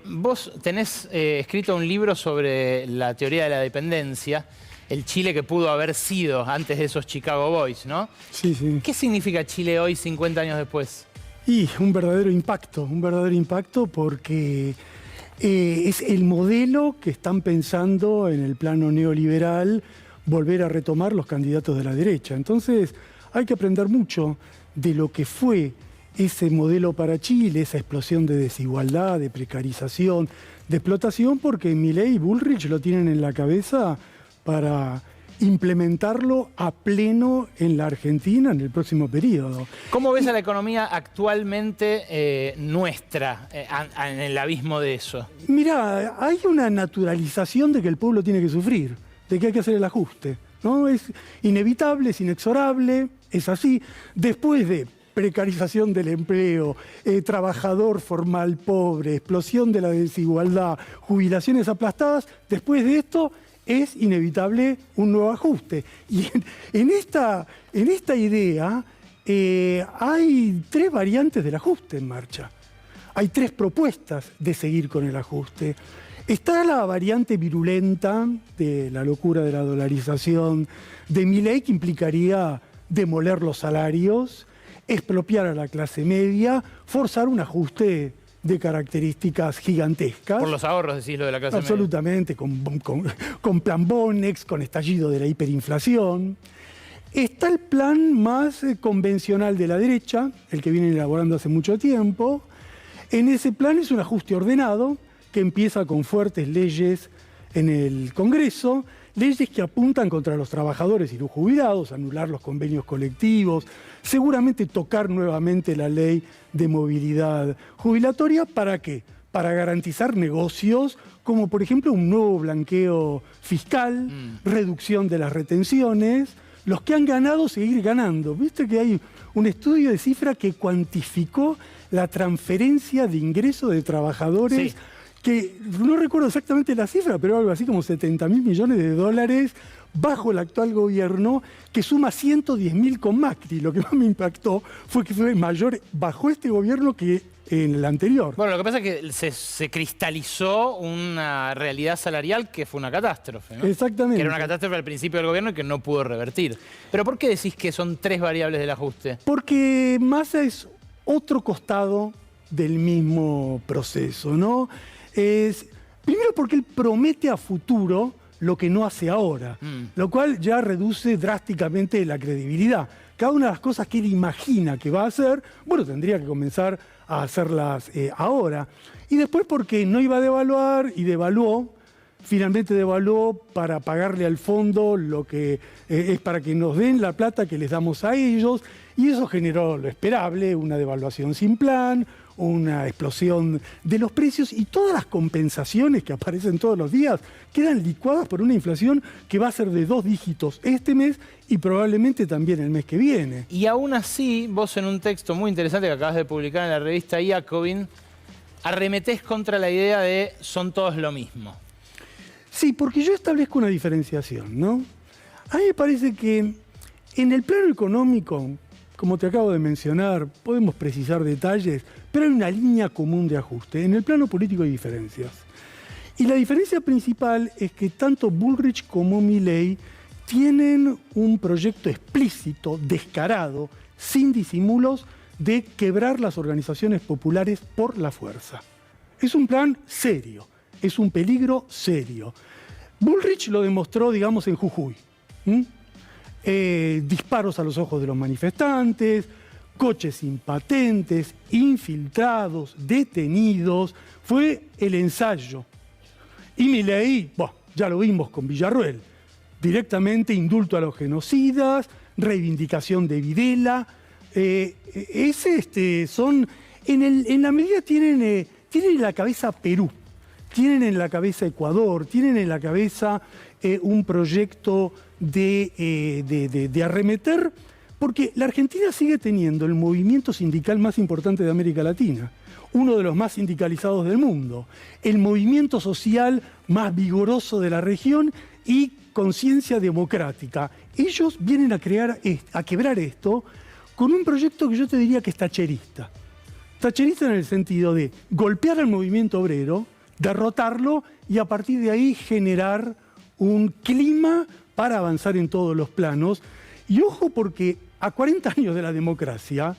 Vos tenés escrito un libro sobre la teoría de la dependencia, el Chile que pudo haber sido antes de esos Chicago Boys, ¿no? Sí, sí. ¿Qué significa Chile hoy, 50 años después? Y un verdadero impacto porque es el modelo que están pensando en el plano neoliberal volver a retomar los candidatos de la derecha. Entonces hay que aprender mucho de lo que fue ese modelo para Chile, esa explosión de desigualdad, de precarización, de explotación, porque Milei y Bullrich lo tienen en la cabeza para implementarlo a pleno en la Argentina en el próximo periodo. ¿Cómo ves a la economía actualmente nuestra en el abismo de eso? Mirá, hay una naturalización de que el pueblo tiene que sufrir, de que hay que hacer el ajuste, ¿no? Es inevitable, es inexorable, es así. Después de precarización del empleo, trabajador formal pobre, explosión de la desigualdad, jubilaciones aplastadas, después de esto es inevitable un nuevo ajuste. Y en esta idea hay tres variantes del ajuste en marcha. Hay tres propuestas de seguir con el ajuste. Está la variante virulenta de la locura de la dolarización de Milei, que implicaría demoler los salarios, expropiar a la clase media, forzar un ajuste de características gigantescas. Por los ahorros, decís, lo de la clase media. Absolutamente, con plan Bonex, con estallido de la hiperinflación. Está el plan más convencional de la derecha, el que vienen elaborando hace mucho tiempo. En ese plan es un ajuste ordenado que empieza con fuertes leyes en el Congreso, leyes que apuntan contra los trabajadores y los jubilados, anular los convenios colectivos, seguramente tocar nuevamente la ley de movilidad jubilatoria. ¿Para qué? Para garantizar negocios como, por ejemplo, un nuevo blanqueo fiscal, reducción de las retenciones, los que han ganado seguir ganando. Viste que hay un estudio de cifra que cuantificó la transferencia de ingresos de trabajadores que no recuerdo exactamente la cifra, pero algo así como 70.000 millones de dólares bajo el actual gobierno, que suma 110.000 con Macri. Lo que más me impactó fue que fue mayor bajo este gobierno que en el anterior. Bueno, lo que pasa es que se cristalizó una realidad salarial que fue una catástrofe, ¿no? Exactamente. Que era una catástrofe al principio del gobierno y que no pudo revertir. Pero ¿por qué decís que son 3 variables del ajuste? Porque Massa es otro costado del mismo proceso, ¿no? Primero porque él promete a futuro lo que no hace ahora, lo cual ya reduce drásticamente la credibilidad. Cada una de las cosas que él imagina que va a hacer, bueno, tendría que comenzar a hacerlas ahora. Y después porque no iba a devaluar y devaluó, finalmente devaluó para pagarle al fondo lo que es para que nos den la plata que les damos a ellos, y eso generó lo esperable, una devaluación sin plan, una explosión de los precios, y todas las compensaciones que aparecen todos los días quedan licuadas por una inflación que va a ser de 2 dígitos este mes y probablemente también el mes que viene. Y aún así, vos en un texto muy interesante que acabas de publicar en la revista Jacobin, arremetés contra la idea de son todos lo mismo. Sí, porque yo establezco una diferenciación, ¿no? A mí me parece que en el plano económico, como te acabo de mencionar, podemos precisar detalles, pero hay una línea común de ajuste. En el plano político hay diferencias. Y la diferencia principal es que tanto Bullrich como Milei tienen un proyecto explícito, descarado, sin disimulos, de quebrar las organizaciones populares por la fuerza. Es un plan serio, es un peligro serio. Bullrich lo demostró, digamos, en Jujuy. Disparos a los ojos de los manifestantes, coches sin patentes, infiltrados, detenidos. Fue el ensayo. Y Milei, ya lo vimos con Villarruel, directamente indulto a los genocidas, reivindicación de Videla. Son, en la medida tienen en la cabeza Perú, tienen en la cabeza Ecuador, tienen en la cabeza un proyecto de arremeter, porque la Argentina sigue teniendo el movimiento sindical más importante de América Latina, uno de los más sindicalizados del mundo, el movimiento social más vigoroso de la región y conciencia democrática. Ellos vienen a quebrar esto con un proyecto que yo te diría que es tacherista. Tacherista en el sentido de golpear al movimiento obrero, derrotarlo y a partir de ahí generar un clima para avanzar en todos los planos. Y ojo, porque a 40 años de la democracia,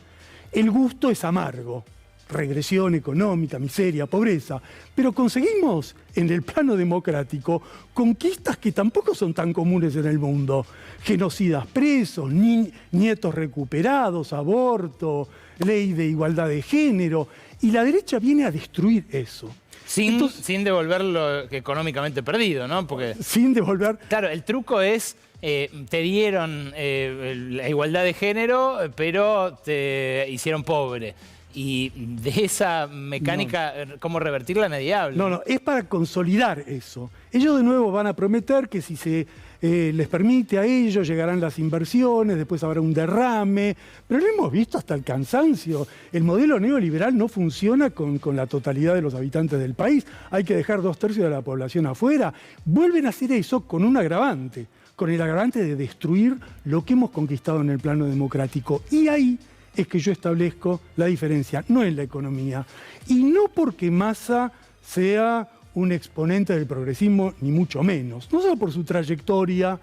el gusto es amargo. Regresión económica, miseria, pobreza. Pero conseguimos en el plano democrático conquistas que tampoco son tan comunes en el mundo. Genocidas presos, nietos recuperados, aborto, ley de igualdad de género. Y la derecha viene a destruir eso. Sin devolver lo económicamente perdido, ¿no? Porque, sin devolver. Claro, el truco es, te dieron la igualdad de género, pero te hicieron pobre. Y de esa mecánica, ¿cómo revertirla? Nadie habla. No, es para consolidar eso. Ellos de nuevo van a prometer que si se les permite a ellos, llegarán las inversiones, después habrá un derrame, pero lo hemos visto hasta el cansancio. El modelo neoliberal no funciona con la totalidad de los habitantes del país. Hay que dejar 2/3 de la población afuera. Vuelven a hacer eso con un agravante, con el agravante de destruir lo que hemos conquistado en el plano democrático. Y ahí es que yo establezco la diferencia, no en la economía. Y no porque Massa sea un exponente del progresismo, ni mucho menos. No solo por su trayectoria,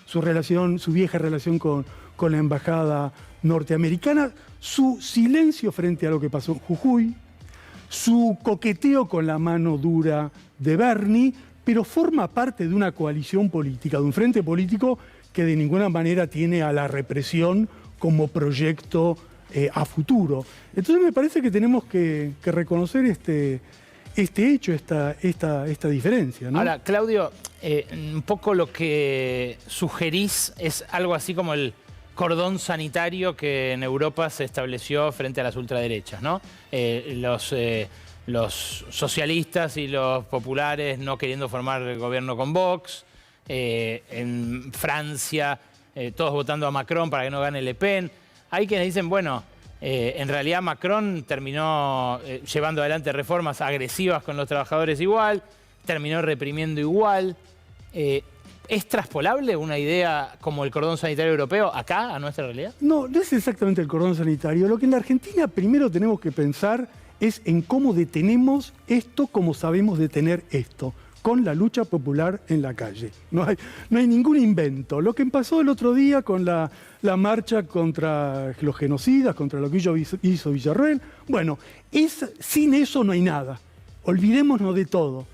su vieja relación con la embajada norteamericana, su silencio frente a lo que pasó en Jujuy, su coqueteo con la mano dura de Bernie, pero forma parte de una coalición política, de un frente político que de ninguna manera tiene a la represión como proyecto a futuro. Entonces me parece que tenemos que reconocer este hecho, esta diferencia, ¿no? Ahora, Claudio, un poco lo que sugerís es algo así como el cordón sanitario que en Europa se estableció frente a las ultraderechas, ¿no? Los socialistas y los populares no queriendo formar gobierno con Vox, en Francia todos votando a Macron para que no gane Le Pen. Hay quienes dicen, bueno, En realidad Macron terminó llevando adelante reformas agresivas con los trabajadores igual, terminó reprimiendo igual. ¿Es traspolable una idea como el cordón sanitario europeo acá, a nuestra realidad? No, no es exactamente el cordón sanitario. Lo que en la Argentina primero tenemos que pensar es en cómo detenemos esto como sabemos detener esto, con la lucha popular en la calle. No hay ningún invento. Lo que pasó el otro día con la marcha contra los genocidas, contra lo que hizo Villarroel, bueno, sin eso no hay nada. Olvidémonos de todo.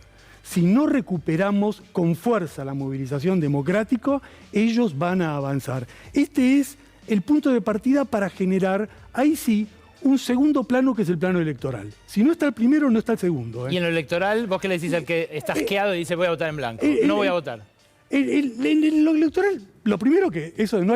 Si no recuperamos con fuerza la movilización democrática, ellos van a avanzar. Este es el punto de partida para generar, ahí sí, un segundo plano que es el plano electoral. Si no está el primero, no está el segundo. Y en lo electoral, ¿vos qué le decís al que está asqueado y dice voy a votar en blanco? No voy a votar. En lo electoral, lo primero que eso no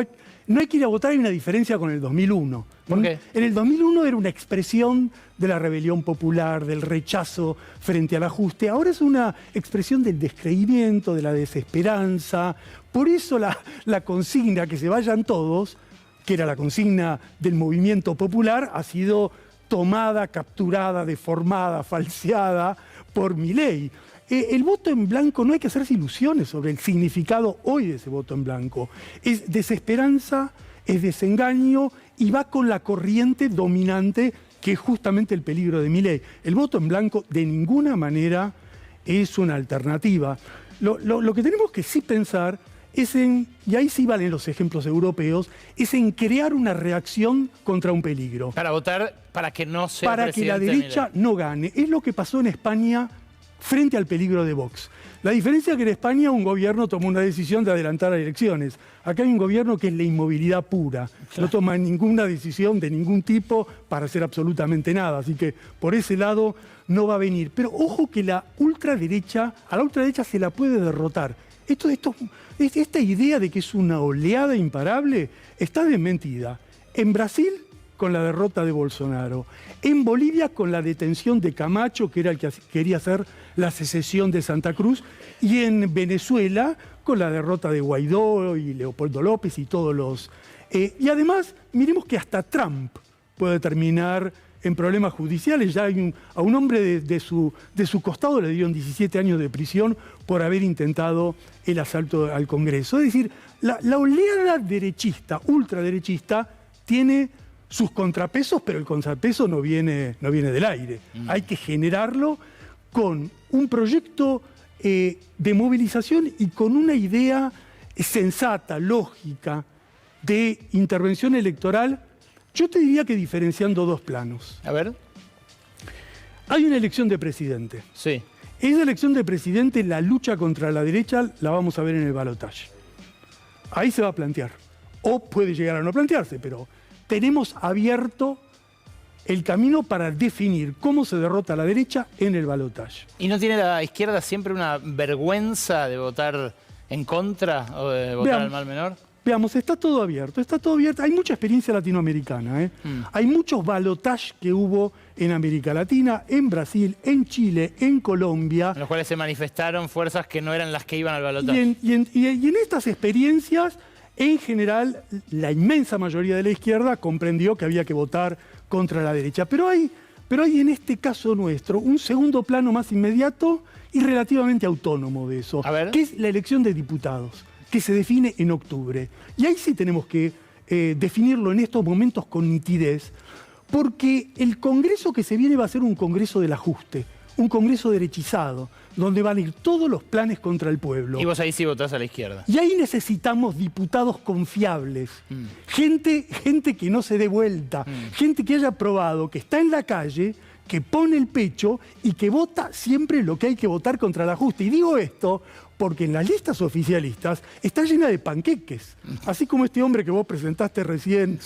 hay que ir a votar, hay una diferencia con el 2001. ¿Por qué? En el 2001 era una expresión de la rebelión popular, del rechazo frente al ajuste. Ahora es una expresión del descreimiento, de la desesperanza. Por eso la consigna que se vayan todos, que era la consigna del movimiento popular, ha sido tomada, capturada, deformada, falseada por Milei. El voto en blanco, no hay que hacerse ilusiones sobre el significado hoy de ese voto en blanco. Es desesperanza, es desengaño y va con la corriente dominante que es justamente el peligro de Milei. El voto en blanco de ninguna manera es una alternativa. Lo que tenemos que sí pensar es en, y ahí sí valen los ejemplos europeos, es en crear una reacción contra un peligro. Para votar para que no sea para que la derecha no gane. Es lo que pasó en España frente al peligro de Vox. La diferencia es que en España un gobierno tomó una decisión de adelantar las elecciones. Acá hay un gobierno que es la inmovilidad pura. No toma ninguna decisión de ningún tipo para hacer absolutamente nada. Así que por ese lado no va a venir. Pero ojo que a la ultraderecha se la puede derrotar. Esta idea de que es una oleada imparable está desmentida. En Brasil, con la derrota de Bolsonaro. En Bolivia, con la detención de Camacho, que era el que quería hacer la secesión de Santa Cruz. Y en Venezuela, con la derrota de Guaidó y Leopoldo López y todos los... y además, miremos que hasta Trump puede terminar en problemas judiciales. Ya hay a un hombre de su costado le dieron 17 años de prisión por haber intentado el asalto al Congreso. Es decir, la oleada derechista, ultraderechista, tiene sus contrapesos, pero el contrapeso no viene del aire. Hay que generarlo con un proyecto de movilización y con una idea sensata, lógica, de intervención electoral. Yo te diría que diferenciando dos planos. A ver. Hay una elección de presidente. Sí. Esa elección de presidente, la lucha contra la derecha, la vamos a ver en el balotaje. Ahí se va a plantear. O puede llegar a no plantearse, pero tenemos abierto el camino para definir cómo se derrota a la derecha en el balotaje. ¿Y no tiene la izquierda siempre una vergüenza de votar en contra o de votar al mal menor? Veamos, está todo abierto, Hay mucha experiencia latinoamericana, Hay muchos balotajes que hubo en América Latina, en Brasil, en Chile, en Colombia. En los cuales se manifestaron fuerzas que no eran las que iban al balotaje. Y en estas experiencias, en general, la inmensa mayoría de la izquierda comprendió que había que votar contra la derecha. Pero hay en este caso nuestro un segundo plano más inmediato y relativamente autónomo de eso, que es la elección de diputados, que se define en octubre. Y ahí sí tenemos que definirlo en estos momentos con nitidez, porque el Congreso que se viene va a ser un Congreso del ajuste, un Congreso derechizado, donde van a ir todos los planes contra el pueblo. Y vos ahí sí votás a la izquierda. Y ahí necesitamos diputados confiables, gente que no se dé vuelta, gente que haya probado, que está en la calle, que pone el pecho y que vota siempre lo que hay que votar contra el ajuste. Y digo esto porque en las listas oficialistas está llena de panqueques. Así como este hombre que vos presentaste recién,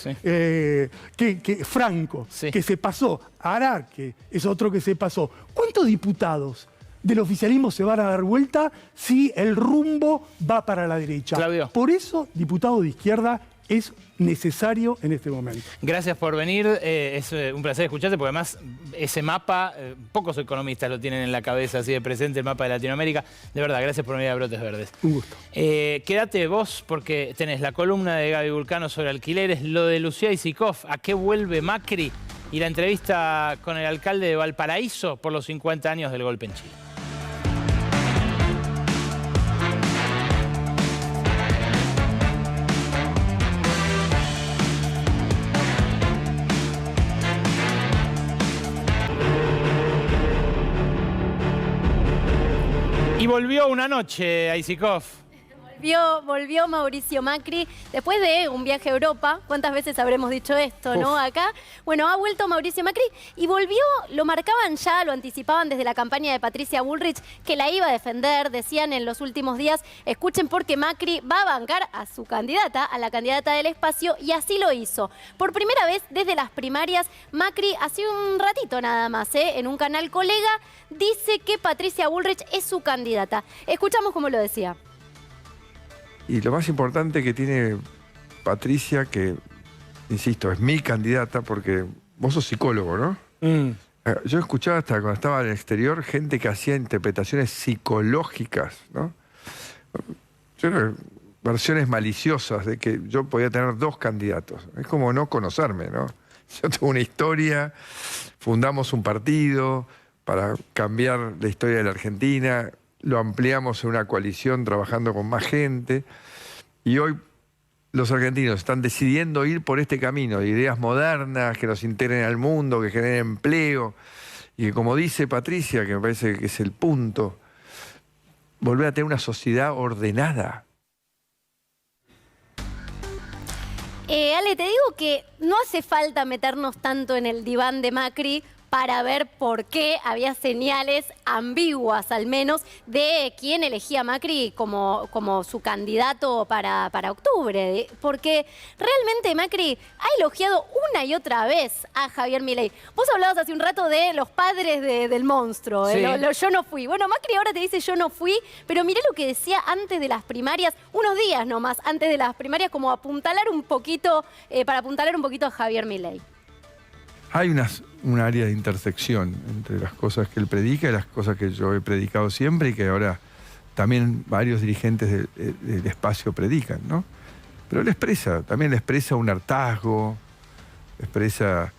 Franco, que se pasó. Ararque es otro que se pasó. ¿Cuántos diputados del oficialismo se van a dar vuelta si el rumbo va para la derecha? Claudio. Por eso, diputado de izquierda es necesario en este momento. Gracias por venir, es un placer escucharte, porque además ese mapa, pocos economistas lo tienen en la cabeza así de presente, el mapa de Latinoamérica. De verdad, gracias por venir a Brotes Verdes. Un gusto. Quédate vos, porque tenés la columna de Gaby Vulcano sobre alquileres, lo de Lucía Isikoff, ¿a qué vuelve Macri? Y la entrevista con el alcalde de Valparaíso por los 50 años del golpe en Chile. Y volvió una noche a Isikoff. Volvió Mauricio Macri después de un viaje a Europa. ¿Cuántas veces habremos dicho esto, no? Acá. Bueno, ha vuelto Mauricio Macri y volvió, lo marcaban ya, lo anticipaban desde la campaña de Patricia Bullrich, que la iba a defender. Decían en los últimos días, escuchen, porque Macri va a bancar a su candidata, a la candidata del espacio, y así lo hizo. Por primera vez desde las primarias, Macri, hace un ratito nada más, en un canal colega, dice que Patricia Bullrich es su candidata. Escuchamos cómo lo decía. Y lo más importante que tiene Patricia, que, insisto, es mi candidata, porque vos sos psicólogo, ¿no? Yo escuchaba hasta cuando estaba en el exterior gente que hacía interpretaciones psicológicas, ¿no? Yo creo que versiones maliciosas de que yo podía tener 2 candidatos. Es como no conocerme, ¿no? Yo tengo una historia, fundamos un partido para cambiar la historia de la Argentina, lo ampliamos en una coalición trabajando con más gente, y hoy los argentinos están decidiendo ir por este camino de ideas modernas que nos integren al mundo, que generen empleo, y que, como dice Patricia, que me parece que es el punto, volver a tener una sociedad ordenada. Ale, te digo que no hace falta meternos tanto en el diván de Macri para ver por qué había señales ambiguas, al menos, de quién elegía a Macri como su candidato para octubre. Porque realmente Macri ha elogiado una y otra vez a Javier Milei. Vos hablabas hace un rato de los padres del monstruo, sí. Yo no fui. Bueno, Macri ahora te dice yo no fui, pero mirá lo que decía antes de las primarias, unos días nomás antes de las primarias, como apuntalar un poquito, para apuntalar un poquito a Javier Milei. Hay un área de intersección entre las cosas que él predica y las cosas que yo he predicado siempre, y que ahora también varios dirigentes del espacio predican, ¿no? Pero él también expresa un hartazgo, expresa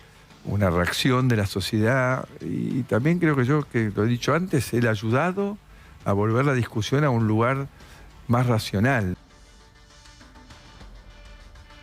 una reacción de la sociedad, y también creo que lo he dicho antes, él ha ayudado a volver la discusión a un lugar más racional.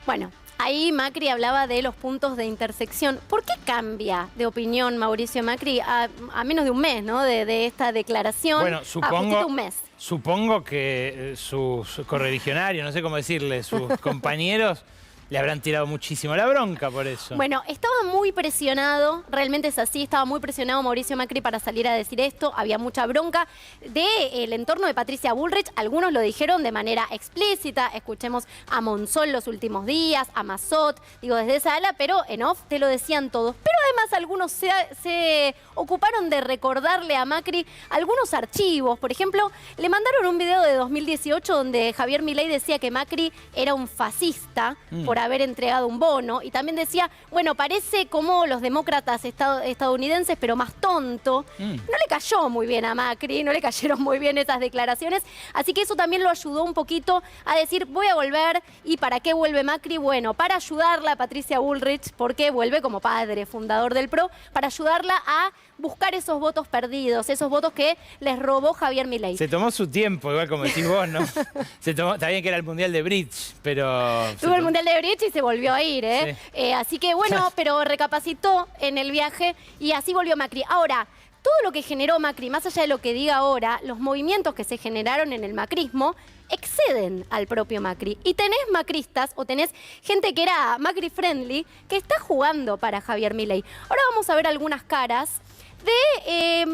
Bueno, ahí Macri hablaba de los puntos de intersección. ¿Por qué cambia de opinión Mauricio Macri a menos de un mes, ¿no? de esta declaración? Bueno, justito un mes. Supongo que sus correligionarios, no sé cómo decirle, sus compañeros, le habrán tirado muchísimo la bronca por eso. Bueno, estaba muy presionado, realmente es así, estaba muy presionado Mauricio Macri para salir a decir esto, había mucha bronca del entorno de Patricia Bullrich, algunos lo dijeron de manera explícita, escuchemos a Monzón los últimos días, a Massot, digo desde esa ala, pero en off te lo decían todos. Pero además algunos se ocuparon de recordarle a Macri algunos archivos. Por ejemplo, le mandaron un video de 2018 donde Javier Milei decía que Macri era un fascista por haber entregado un bono, y también decía, bueno, parece como los demócratas estadounidenses, pero más tonto. No le cayó muy bien a Macri, no le cayeron muy bien esas declaraciones, así que eso también lo ayudó un poquito a decir, voy a volver. ¿Y para qué vuelve Macri? Bueno, para ayudarla a Patricia Bullrich, porque vuelve como padre fundador del PRO, para ayudarla a buscar esos votos perdidos, esos votos que les robó Javier Milei. Se tomó su tiempo, igual como decís vos, ¿no? Está bien que era el Mundial de Bridge, pero... Tuvo el Mundial de Bridge y se volvió a ir, ¿eh? Sí. Así que bueno, pero recapacitó en el viaje y así volvió Macri. Ahora, todo lo que generó Macri, más allá de lo que diga ahora, los movimientos que se generaron en el macrismo exceden al propio Macri. Y tenés macristas o tenés gente que era Macri friendly que está jugando para Javier Milei. Ahora vamos a ver algunas caras de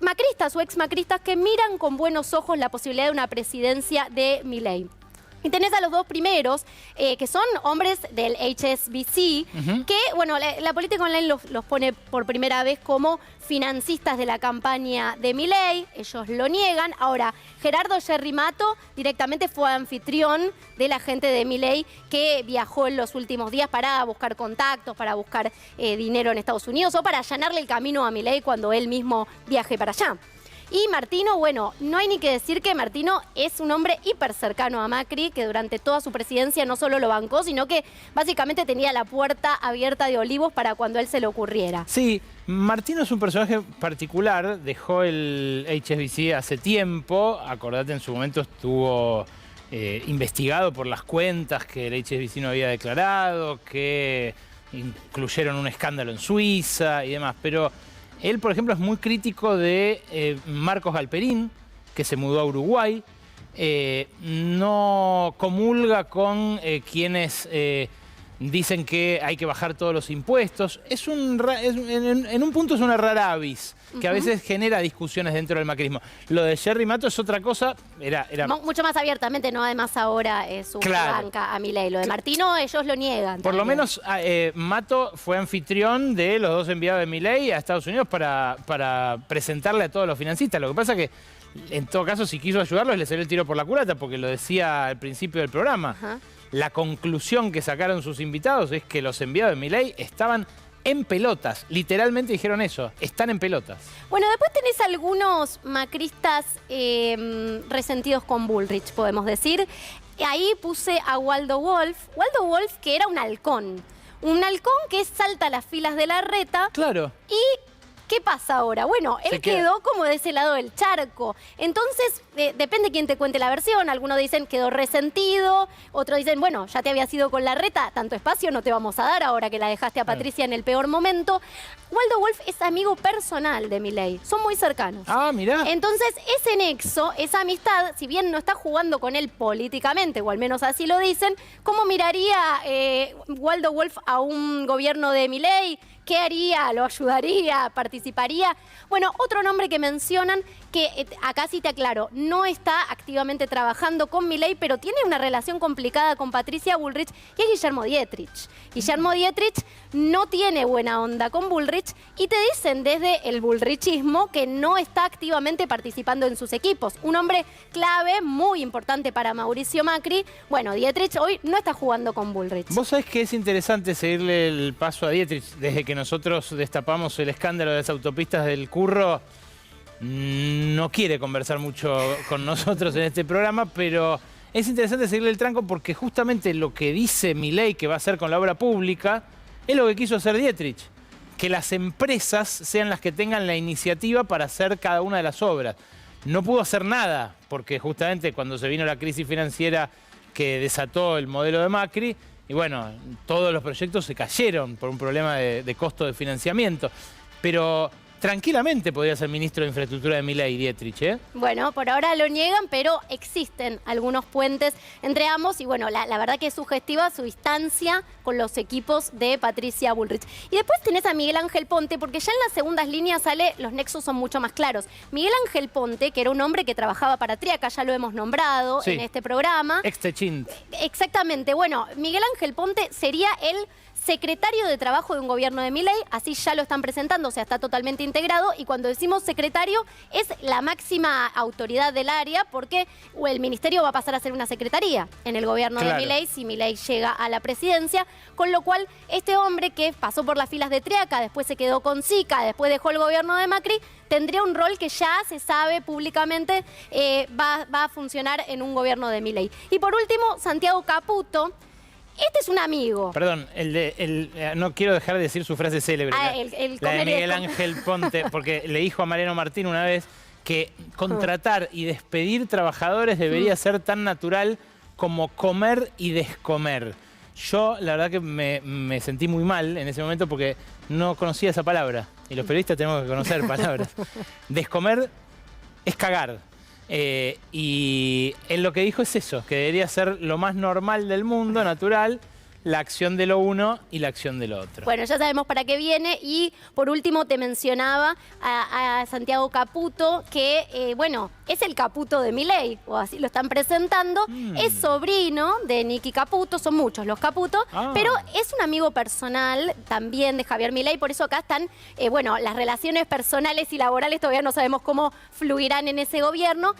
macristas o ex macristas que miran con buenos ojos la posibilidad de una presidencia de Milei. Y tenés a los dos primeros, que son hombres del HSBC, que, bueno, la política online los pone por primera vez como financistas de la campaña de Milei. Ellos lo niegan. Ahora, Gerardo Gerrimato directamente fue anfitrión de la gente de Milei que viajó en los últimos días para buscar contactos, para buscar dinero en Estados Unidos o para allanarle el camino a Milei cuando él mismo viaje para allá. Y Martino, bueno, no hay ni que decir que Martino es un hombre hiper cercano a Macri, que durante toda su presidencia no solo lo bancó, sino que básicamente tenía la puerta abierta de Olivos para cuando él se le ocurriera. Sí, Martino es un personaje particular, dejó el HSBC hace tiempo, acordate en su momento estuvo investigado por las cuentas que el HSBC no había declarado, que incluyeron un escándalo en Suiza y demás, pero él, por ejemplo, es muy crítico de Marcos Galperín, que se mudó a Uruguay. No comulga con quienes dicen que hay que bajar todos los impuestos. En un punto es una rara avis, que a veces genera discusiones dentro del macrismo. Lo de Gerrimato es otra cosa. Era mucho más abiertamente, ¿no? Además ahora su banca a Milei. Lo de Martino ellos lo niegan. Por lo menos Mato fue anfitrión de los dos enviados de Milei a Estados Unidos para presentarle a todos los financistas. Lo que pasa que, en todo caso, si quiso ayudarlos, le salió el tiro por la culata, porque lo decía al principio del programa. La conclusión que sacaron sus invitados es que los enviados de Milei estaban en pelotas. Literalmente dijeron eso, están en pelotas. Bueno, después tenés algunos macristas resentidos con Bullrich, podemos decir. Ahí puse a Waldo Wolf. Waldo Wolf, que era un halcón. Un halcón que salta a las filas de Larreta. Claro. Y ¿qué pasa ahora? Bueno, él quedó como de ese lado del charco. Entonces, depende quién te cuente la versión. Algunos dicen quedó resentido, otros dicen, bueno, ya te habías ido con Larreta, tanto espacio no te vamos a dar ahora que la dejaste a Patricia en el peor momento. Waldo Wolf es amigo personal de Milei, son muy cercanos. Ah, mirá. Entonces, ese nexo, esa amistad, si bien no está jugando con él políticamente, o al menos así lo dicen, ¿cómo miraría Waldo Wolf a un gobierno de Milei? ¿Qué haría? ¿Lo ayudaría? ¿Participaría? Bueno, otro nombre que mencionan, que acá sí te aclaro, no está activamente trabajando con Milei, pero tiene una relación complicada con Patricia Bullrich, y es Guillermo Dietrich. Guillermo Dietrich no tiene buena onda con Bullrich y te dicen desde el bullrichismo que no está activamente participando en sus equipos. Un hombre clave, muy importante para Mauricio Macri. Bueno, Dietrich hoy no está jugando con Bullrich. Vos sabés que es interesante seguirle el paso a Dietrich. Desde que nosotros destapamos el escándalo de las autopistas del Curro, no quiere conversar mucho con nosotros en este programa, pero es interesante seguirle el tranco porque justamente lo que dice Milei que va a hacer con la obra pública es lo que quiso hacer Dietrich. Que las empresas sean las que tengan la iniciativa para hacer cada una de las obras. No pudo hacer nada porque justamente cuando se vino la crisis financiera que desató el modelo de Macri, y bueno, todos los proyectos se cayeron por un problema de costo de financiamiento. Pero tranquilamente podría ser ministro de Infraestructura de Milei, Dietrich, ¿eh? Bueno, por ahora lo niegan, pero existen algunos puentes entre ambos. Y bueno, la verdad que es sugestiva su distancia con los equipos de Patricia Bullrich. Y después tenés a Miguel Ángel Ponte, porque ya en las segundas líneas los nexos son mucho más claros. Miguel Ángel Ponte, que era un hombre que trabajaba para Triaca, ya lo hemos nombrado en este programa. Ex-Techint. Exactamente. Bueno, Miguel Ángel Ponte sería el secretario de Trabajo de un gobierno de Milei, así ya lo están presentando, o sea, está totalmente integrado, y cuando decimos secretario es la máxima autoridad del área, porque el ministerio va a pasar a ser una secretaría en el gobierno de Milei, si Milei llega a la presidencia, con lo cual este hombre que pasó por las filas de Triaca, después se quedó con Sica, después dejó el gobierno de Macri, tendría un rol que ya se sabe públicamente va a funcionar en un gobierno de Milei. Y por último, Santiago Caputo. Este es un amigo. Perdón, no quiero dejar de decir su frase célebre. La de Miguel Ángel Ponte, porque le dijo a Mariano Martín una vez que contratar y despedir trabajadores debería ser tan natural como comer y descomer. Yo, la verdad que me sentí muy mal en ese momento porque no conocía esa palabra. Y los periodistas tenemos que conocer palabras. Descomer es cagar. Y él lo que dijo es eso, que debería ser lo más normal del mundo, natural. la acción de lo uno y la acción del otro. Bueno, ya sabemos para qué viene y por último te mencionaba a Santiago Caputo, que bueno, es el Caputo de Milei, o así lo están presentando, es sobrino de Nicky Caputo, son muchos los Caputo, pero es un amigo personal también de Javier Milei, por eso acá están, bueno, las relaciones personales y laborales todavía no sabemos cómo fluirán en ese gobierno,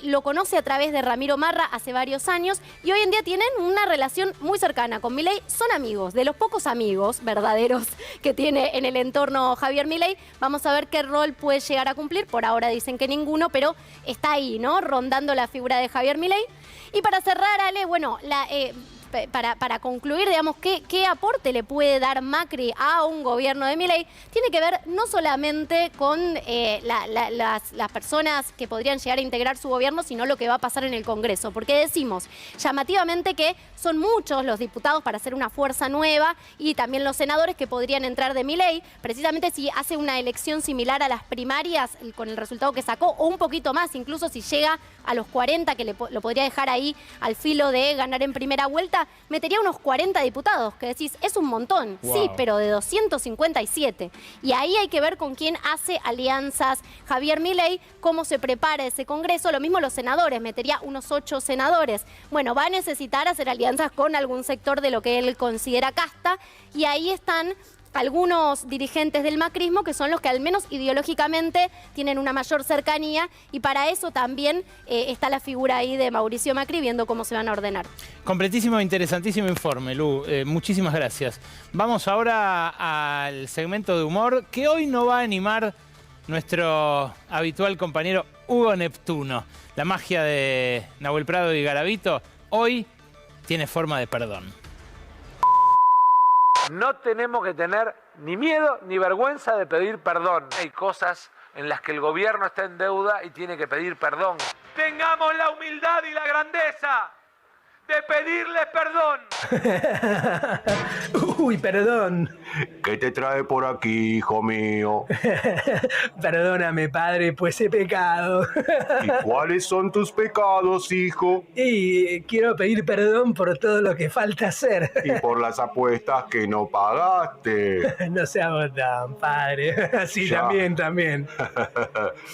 lo conoce a través de Ramiro Marra hace varios años y hoy en día tienen una relación muy cercana con Milei, son amigos, de los pocos amigos verdaderos que tiene en el entorno Javier Milei. Vamos a ver qué rol puede llegar a cumplir, por ahora dicen que ninguno, pero está ahí, ¿no? Rondando la figura de Javier Milei. Y para cerrar, Ale, bueno, para concluir, digamos, ¿qué aporte le puede dar Macri a un gobierno de Milei? Tiene que ver no solamente con las personas que podrían llegar a integrar su gobierno, sino lo que va a pasar en el Congreso. Porque decimos llamativamente que son muchos los diputados para hacer una fuerza nueva y también los senadores que podrían entrar de Milei, precisamente si hace una elección similar a las primarias con el resultado que sacó, o un poquito más, incluso si llega a los 40, que lo podría dejar ahí al filo de ganar en primera vuelta, metería unos 40 diputados, que decís, es un montón, sí, pero de 257. Y ahí hay que ver con quién hace alianzas Javier Milei, cómo se prepara ese Congreso, lo mismo los senadores, metería unos 8 senadores. Bueno, va a necesitar hacer alianzas con algún sector de lo que él considera casta, y ahí están algunos dirigentes del macrismo que son los que al menos ideológicamente tienen una mayor cercanía, y para eso también está la figura ahí de Mauricio Macri viendo cómo se van a ordenar. Completísimo, interesantísimo informe, Lu. Muchísimas gracias. Vamos ahora al segmento de humor que hoy no va a animar nuestro habitual compañero Hugo Neptuno. La magia de Nahuel Prado y Garavito hoy tiene forma de perdón. No tenemos que tener ni miedo ni vergüenza de pedir perdón. Hay cosas en las que el gobierno está en deuda y tiene que pedir perdón. Tengamos la humildad y la grandeza de pedirles perdón. Uy, perdón. ¿Qué te trae por aquí, hijo mío? Perdóname, padre, pues he pecado. ¿Y cuáles son tus pecados, hijo? Y quiero pedir perdón por todo lo que falta hacer. Y por las apuestas que no pagaste. No seamos tan, padre. Sí, Ya. también.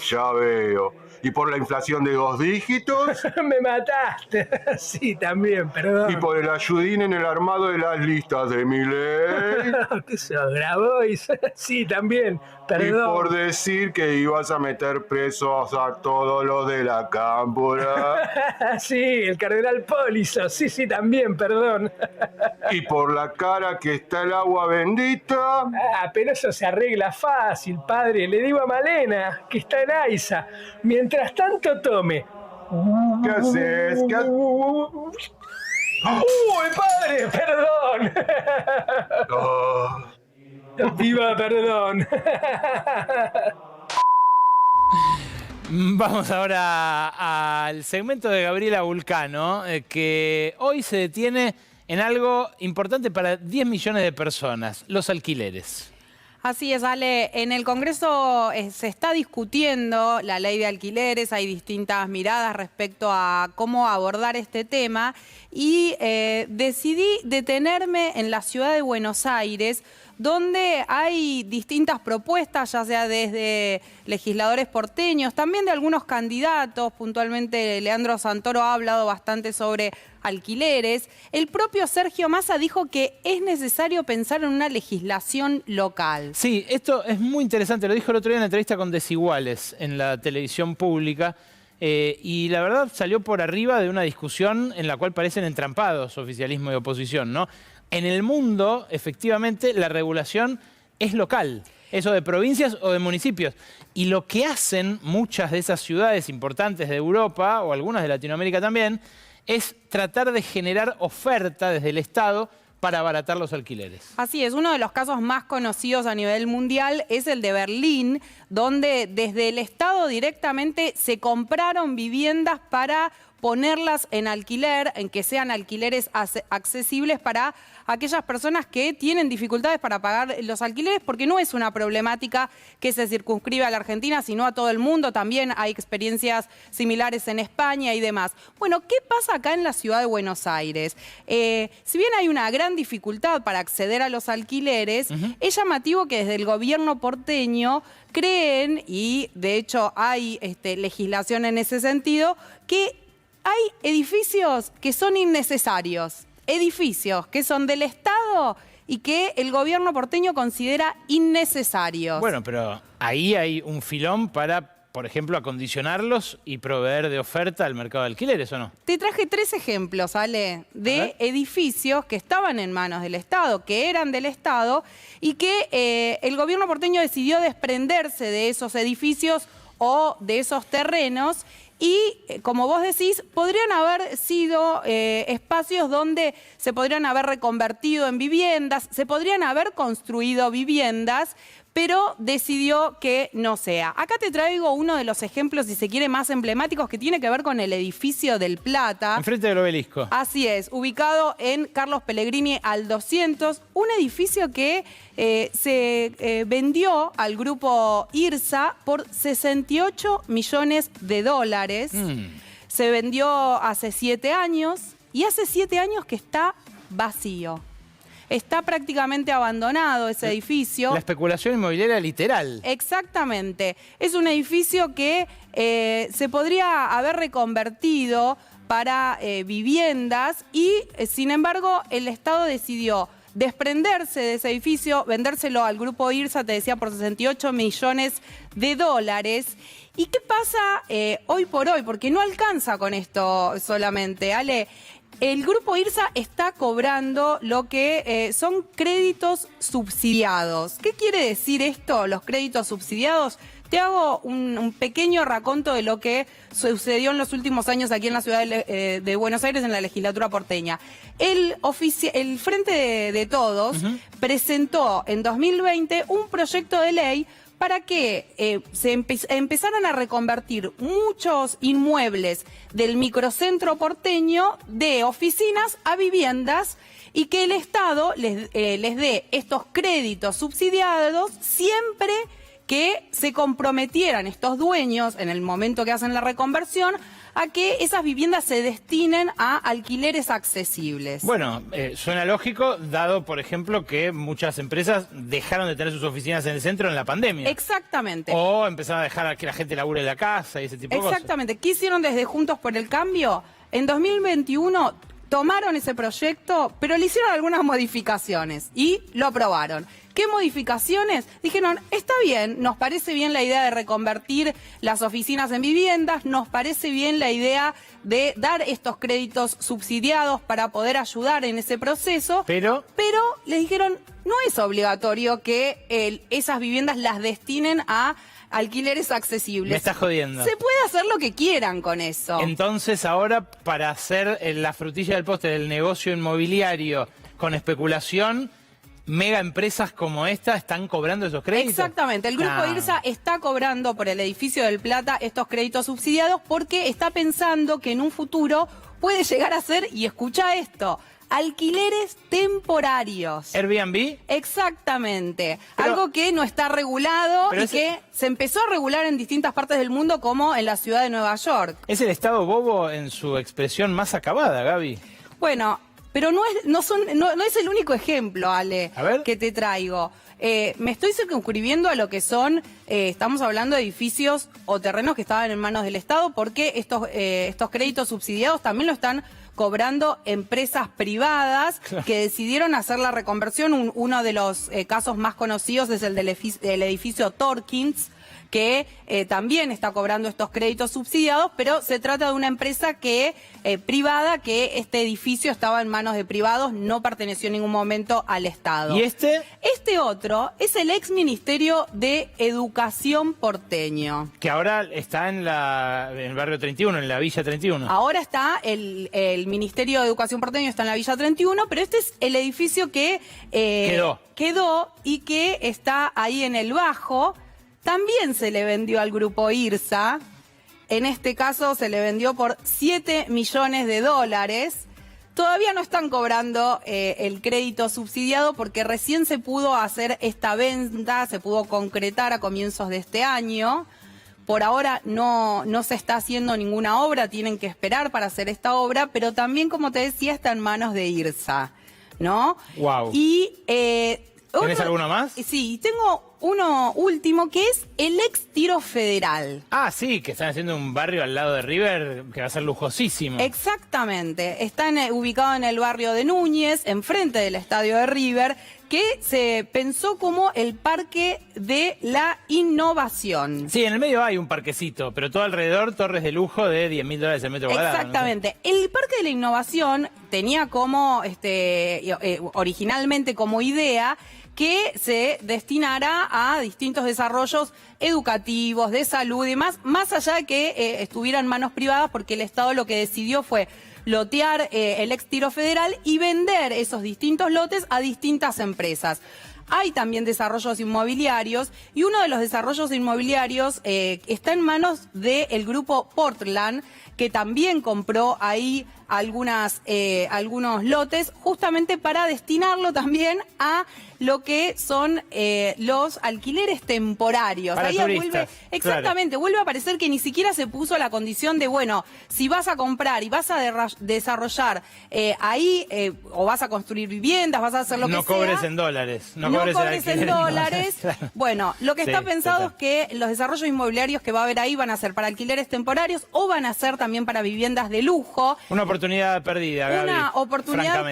Ya veo. ¿Y por la inflación de 2 dígitos? Me mataste. Sí, también, perdón. ¿Y por el ayudín en el armado de las listas de Milei? ¿Qué se grabó? Sí, también, Y perdón. por decir que ibas a meter presos a todos los de la cámpora. Sí, el cardenal Pólizo. Sí, también, perdón. Y por la cara que está el agua bendita. Pero eso se arregla fácil, padre. Le digo a Malena, que está en AISA. Mientras tanto, tome. ¿Qué haces? ¡Uy, padre! ¡Perdón! Oh. ¡Viva, perdón! Vamos ahora al segmento de Gabriela Vulcano, que hoy se detiene en algo importante para 10 millones de personas, los alquileres. Así es, Ale. En el Congreso se está discutiendo la ley de alquileres, hay distintas miradas respecto a cómo abordar este tema y decidí detenerme en la ciudad de Buenos Aires, donde hay distintas propuestas, ya sea desde legisladores porteños, también de algunos candidatos, puntualmente Leandro Santoro ha hablado bastante sobre alquileres. El propio Sergio Massa dijo que es necesario pensar en una legislación local. Sí, esto es muy interesante, lo dijo el otro día en la entrevista con Desiguales en la televisión pública, y la verdad salió por arriba de una discusión en la cual parecen entrampados oficialismo y oposición, ¿no? En el mundo, efectivamente, la regulación es local, eso de provincias o de municipios. Y lo que hacen muchas de esas ciudades importantes de Europa, o algunas de Latinoamérica también, es tratar de generar oferta desde el Estado para abaratar los alquileres. Así es, uno de los casos más conocidos a nivel mundial es el de Berlín, donde desde el Estado directamente se compraron viviendas para ponerlas en alquiler, en que sean alquileres accesibles para aquellas personas que tienen dificultades para pagar los alquileres, porque no es una problemática que se circunscribe a la Argentina, sino a todo el mundo. También hay experiencias similares en España y demás. Bueno, ¿qué pasa acá en la ciudad de Buenos Aires? Si bien hay una gran gran dificultad para acceder a los alquileres, es llamativo que desde el gobierno porteño creen, y de hecho hay legislación en ese sentido, que hay edificios que son innecesarios, edificios que son del Estado y que el gobierno porteño considera innecesarios. Bueno, pero ahí hay un filón para, por ejemplo, acondicionarlos y proveer de oferta al mercado de alquileres, ¿o no? Te traje 3 ejemplos, Ale, de edificios que estaban en manos del Estado, que eran del Estado, y que el gobierno porteño decidió desprenderse de esos edificios o de esos terrenos. Y, como vos decís, podrían haber sido espacios donde se podrían haber reconvertido en viviendas, se podrían haber construido viviendas, pero decidió que no sea. Acá te traigo uno de los ejemplos, si se quiere, más emblemáticos, que tiene que ver con el edificio del Plata. Enfrente del Obelisco. Así es, ubicado en Carlos Pellegrini al 200, un edificio que se vendió al grupo IRSA por $68 millones. Se vendió hace 7 años y hace 7 años que está vacío. Está prácticamente abandonado ese edificio. La especulación inmobiliaria literal. Exactamente. Es un edificio que se podría haber reconvertido para viviendas y, sin embargo, el Estado decidió desprenderse de ese edificio, vendérselo al grupo IRSA, te decía, por $68 millones. ¿Y qué pasa hoy por hoy? Porque no alcanza con esto solamente, Ale. El grupo IRSA está cobrando lo que son créditos subsidiados. ¿Qué quiere decir esto, los créditos subsidiados? Te hago un pequeño raconto de lo que sucedió en los últimos años aquí en la ciudad de Buenos Aires, en la legislatura porteña. El Frente de Todos presentó en 2020 un proyecto de ley para que se empezaran a reconvertir muchos inmuebles del microcentro porteño de oficinas a viviendas y que el Estado les dé estos créditos subsidiados siempre que se comprometieran estos dueños en el momento que hacen la reconversión a que esas viviendas se destinen a alquileres accesibles. Bueno, suena lógico, dado, por ejemplo, que muchas empresas dejaron de tener sus oficinas en el centro en la pandemia. Exactamente. O empezaron a dejar a que la gente labure en la casa y ese tipo de cosas. Exactamente. ¿Qué hicieron desde Juntos por el Cambio? En 2021 tomaron ese proyecto, pero le hicieron algunas modificaciones y lo aprobaron. ¿Qué modificaciones? Dijeron, está bien, nos parece bien la idea de reconvertir las oficinas en viviendas, nos parece bien la idea de dar estos créditos subsidiados para poder ayudar en ese proceso, pero les dijeron, no es obligatorio que esas viviendas las destinen a alquileres accesibles. Me estás jodiendo. Se puede hacer lo que quieran con eso. Entonces ahora, para hacer la frutilla del postre del negocio inmobiliario con especulación, mega empresas como esta están cobrando esos créditos. Exactamente. El grupo IRSA está cobrando por el edificio del Plata estos créditos subsidiados porque está pensando que en un futuro puede llegar a ser, y escucha esto, alquileres temporarios. ¿Airbnb? Exactamente. Algo que no está regulado y que se empezó a regular en distintas partes del mundo, como en la ciudad de Nueva York. Es el Estado bobo en su expresión más acabada, Gaby. Bueno, pero no es el único ejemplo, Ale, que te traigo. Me estoy circunscribiendo a lo que son, estamos hablando de edificios o terrenos que estaban en manos del Estado, porque estos créditos subsidiados también lo están cobrando empresas privadas que decidieron hacer la reconversión. Uno de los casos más conocidos es el del edificio Torkins, que también está cobrando estos créditos subsidiados, pero se trata de una empresa privada, que este edificio estaba en manos de privados, no perteneció en ningún momento al Estado. ¿Y este? Este otro es el ex Ministerio de Educación porteño. Que ahora está en el barrio 31, en la Villa 31. Ahora está el Ministerio de Educación porteño, está en la Villa 31, pero este es el edificio que quedó y que está ahí en el Bajo. También se le vendió al grupo IRSA. En este caso se le vendió por $7 millones. Todavía no están cobrando el crédito subsidiado porque recién se pudo hacer esta venta, se pudo concretar a comienzos de este año. Por ahora no se está haciendo ninguna obra, tienen que esperar para hacer esta obra, pero también, como te decía, está en manos de IRSA. ¿no? Wow. Y ¿Tenés alguno más? Sí, tengo uno último que es el ex Tiro Federal. Ah, sí, que están haciendo un barrio al lado de River que va a ser lujosísimo. Exactamente. Están ubicados en el barrio de Núñez, enfrente del estadio de River, que se pensó como el Parque de la Innovación. Sí, en el medio hay un parquecito, pero todo alrededor torres de lujo de $10.000 el metro cuadrado. Exactamente. ¿No? El Parque de la Innovación tenía como, originalmente como idea que se destinara a distintos desarrollos educativos, de salud y demás, más allá de que estuvieran en manos privadas, porque el Estado lo que decidió fue lotear el ex Tiro Federal y vender esos distintos lotes a distintas empresas. Hay también desarrollos inmobiliarios y uno de los desarrollos inmobiliarios está en manos del grupo Portland, que también compró ahí algunos lotes justamente para destinarlo también a lo que son los alquileres temporarios. Para ahí turistas, exactamente, vuelve a aparecer que ni siquiera se puso la condición de, bueno, si vas a comprar y vas a desarrollar ahí o vas a construir viviendas, vas a hacer lo que sea. No cobres en dólares. No cobres en dólares. Claro. Bueno, lo que está pensado es que los desarrollos inmobiliarios que va a haber ahí van a ser para alquileres temporarios o van a ser también para viviendas de lujo. Una oportunidad perdida, Gaby. Una oportunidad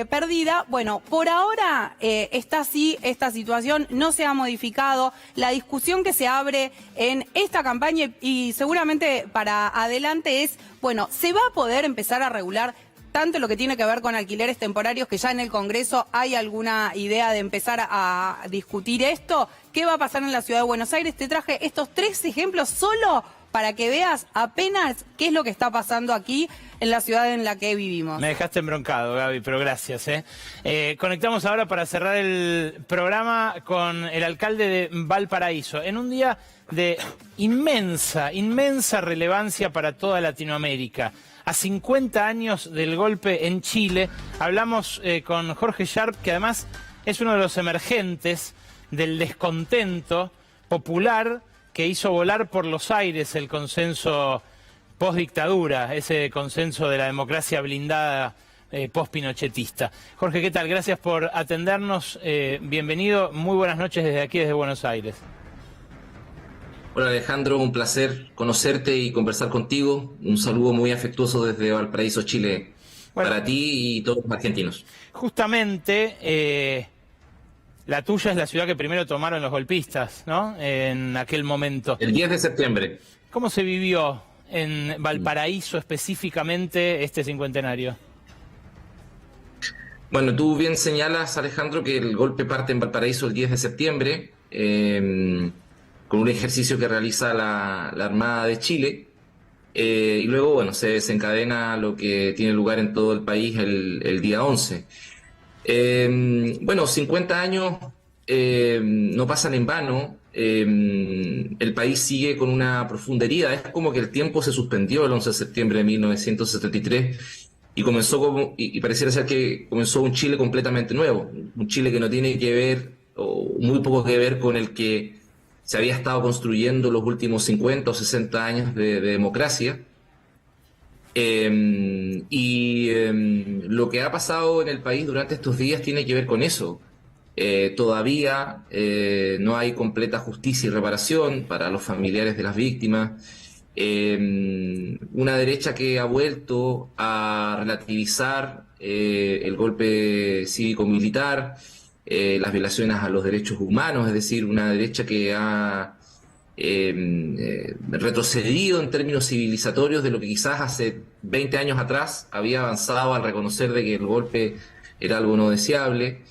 perdida. Bueno, por ahora está así esta situación, no se ha modificado. La discusión que se abre en esta campaña y seguramente para adelante es, bueno, ¿se va a poder empezar a regular tanto lo que tiene que ver con alquileres temporarios, que ya en el Congreso hay alguna idea de empezar a discutir esto? ¿Qué va a pasar en la Ciudad de Buenos Aires? Te traje estos 3 ejemplos solo para que veas apenas qué es lo que está pasando aquí en la ciudad en la que vivimos. Me dejaste embroncado, Gaby, pero gracias. Conectamos ahora para cerrar el programa con el alcalde de Valparaíso, en un día de inmensa relevancia para toda Latinoamérica. A 50 años del golpe en Chile, hablamos con Jorge Sharp, que además es uno de los emergentes del descontento popular que hizo volar por los aires el consenso post-dictadura, ese consenso de la democracia blindada post-pinochetista. Jorge, ¿qué tal? Gracias por atendernos. Bienvenido. Muy buenas noches desde aquí, desde Buenos Aires. Hola Alejandro, un placer conocerte y conversar contigo. Un saludo muy afectuoso desde Valparaíso, Chile, para ti y todos los argentinos. Justamente, la tuya es la ciudad que primero tomaron los golpistas, ¿no? En aquel momento. El 10 de septiembre. ¿Cómo se vivió en Valparaíso específicamente este cincuentenario? Bueno, tú bien señalas, Alejandro, que el golpe parte en Valparaíso el 10 de septiembre, con un ejercicio que realiza la Armada de Chile, y luego, bueno, se desencadena lo que tiene lugar en todo el país el día 11. Bueno, 50 años no pasan en vano. El país sigue con una profunda herida. Es como que el tiempo se suspendió el 11 de septiembre de 1973 y comenzó y pareciera ser que comenzó un Chile completamente nuevo, un Chile que no tiene que ver o muy poco que ver con el que se había estado construyendo los últimos 50 o 60 años de democracia. Lo que ha pasado en el país durante estos días tiene que ver con eso. Todavía no hay completa justicia y reparación para los familiares de las víctimas. Una derecha que ha vuelto a relativizar el golpe cívico-militar, las violaciones a los derechos humanos, es decir, una derecha que ha retrocedido en términos civilizatorios de lo que quizás hace 20 años atrás había avanzado al reconocer de que el golpe era algo no deseable.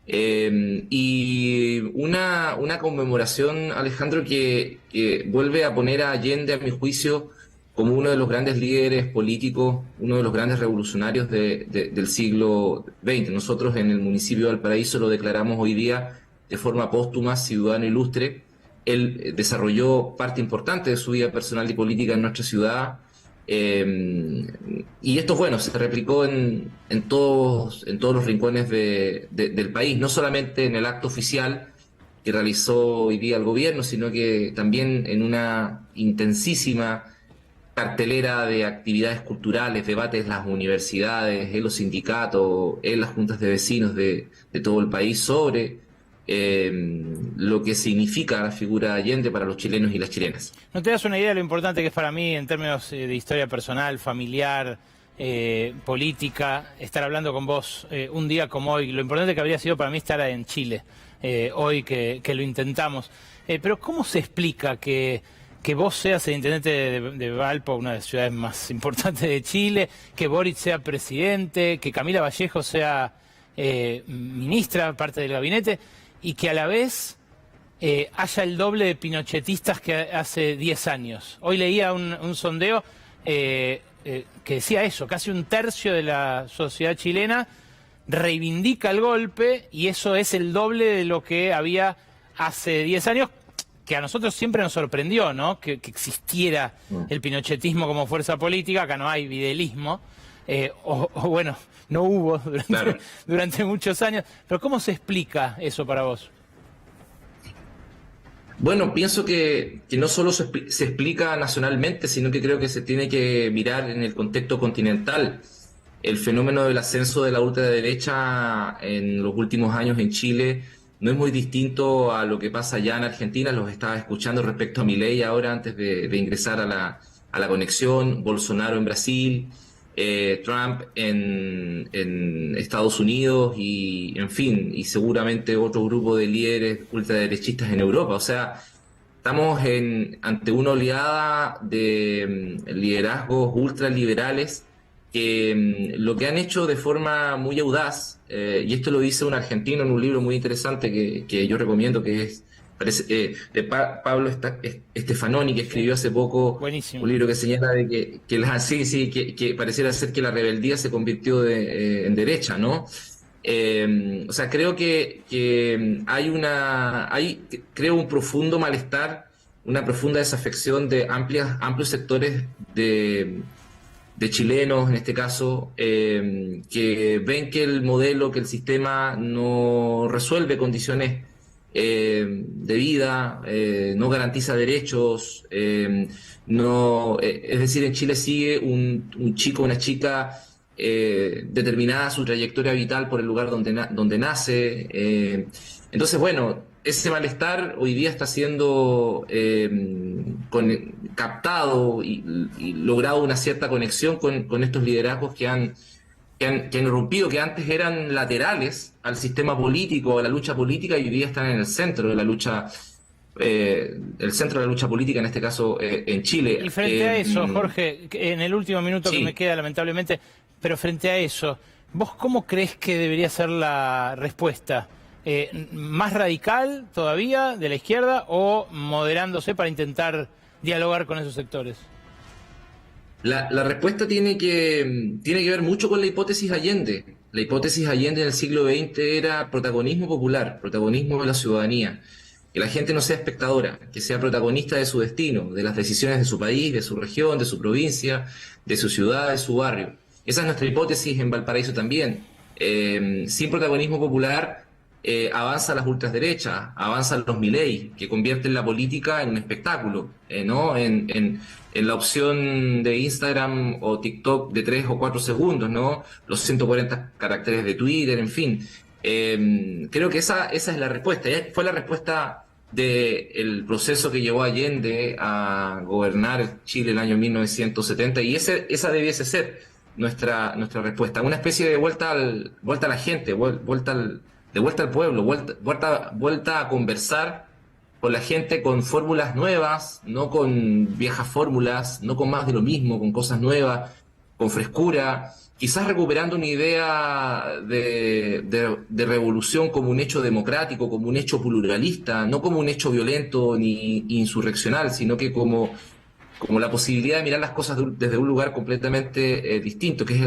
Y una conmemoración, Alejandro, que vuelve a poner a Allende, a mi juicio, como uno de los grandes líderes políticos, uno de los grandes revolucionarios del siglo XX. Nosotros en el municipio de Valparaíso lo declaramos hoy día de forma póstuma ciudadano ilustre. Él desarrolló parte importante de su vida personal y política en nuestra ciudad. Y esto, bueno, se replicó en todos los rincones del país, no solamente en el acto oficial que realizó hoy día el gobierno, sino que también en una intensísima cartelera de actividades culturales, debates en las universidades, en los sindicatos, en las juntas de vecinos de todo el país sobre lo que significa la figura de Allende para los chilenos y las chilenas. ¿No te das una idea de lo importante que es para mí en términos de historia personal, familiar, política, estar hablando con vos un día como hoy? Lo importante que habría sido para mí estar en Chile hoy que lo intentamos. Pero ¿cómo se explica que vos seas el intendente de Valpo, una de las ciudades más importantes de Chile, que Boric sea presidente, que Camila Vallejo sea ministra, parte del gabinete, y que a la vez haya el doble de pinochetistas que hace 10 años? Hoy leía un sondeo que decía eso, casi un tercio de la sociedad chilena reivindica el golpe, y eso es el doble de lo que había hace 10 años, que a nosotros siempre nos sorprendió, ¿no? Que existiera el pinochetismo como fuerza política. Acá no hay videlismo, o bueno, no hubo durante muchos años. Pero ¿cómo se explica eso para vos? Bueno, pienso que no solo se explica nacionalmente, sino que creo que se tiene que mirar en el contexto continental. El fenómeno del ascenso de la ultraderecha en los últimos años en Chile no es muy distinto a lo que pasa allá en Argentina. Los estaba escuchando respecto a Milei ahora antes de ingresar a la conexión. Bolsonaro en Brasil, Trump en Estados Unidos y, en fin, y seguramente otro grupo de líderes ultraderechistas en Europa. O sea, estamos ante una oleada de liderazgos ultraliberales que lo que han hecho de forma muy audaz, y esto lo dice un argentino en un libro muy interesante que yo recomiendo, que es de Pablo Stefanoni, que escribió hace poco. Buenísimo. Un libro que señala de que pareciera ser que la rebeldía se convirtió en derecha, ¿no? O sea, creo que hay creo un profundo malestar, una profunda desafección de amplios sectores de chilenos, en este caso, que ven que el modelo, que el sistema no resuelve condiciones de vida, no garantiza derechos, es decir, en Chile sigue un chico, una chica determinada su trayectoria vital por el lugar donde nace. Entonces, bueno, ese malestar hoy día está siendo captado y logrado una cierta conexión con estos liderazgos que han irrumpido, que antes eran laterales al sistema político, a la lucha política, y hoy día están en el centro de la lucha, política, en este caso en Chile. Y frente a eso, Jorge, en el último minuto que me queda, lamentablemente, pero frente a eso, ¿vos cómo crees que debería ser la respuesta? ¿Más radical todavía de la izquierda o moderándose para intentar dialogar con esos sectores? La respuesta tiene que ver mucho con la hipótesis Allende. La hipótesis Allende en el siglo XX era protagonismo popular, protagonismo de la ciudadanía. Que la gente no sea espectadora, que sea protagonista de su destino, de las decisiones de su país, de su región, de su provincia, de su ciudad, de su barrio. Esa es nuestra hipótesis en Valparaíso también. Sin protagonismo popular avanzan las ultraderechas, avanzan los Milei, que convierten la política en un espectáculo, ¿no? En la opción de Instagram o TikTok de 3 o 4 segundos, ¿no? Los 140 caracteres de Twitter, en fin. Creo que esa es la respuesta. Fue la respuesta del proceso que llevó a Allende a gobernar Chile el año 1970, y esa debiese ser nuestra respuesta. Una especie de vuelta a la gente, vuelta al pueblo, vuelta a conversar con la gente con fórmulas nuevas, no con viejas fórmulas, no con más de lo mismo, con cosas nuevas, con frescura, quizás recuperando una idea de revolución como un hecho democrático, como un hecho pluralista, no como un hecho violento ni insurreccional, sino que como la posibilidad de mirar las cosas desde un lugar completamente distinto, que es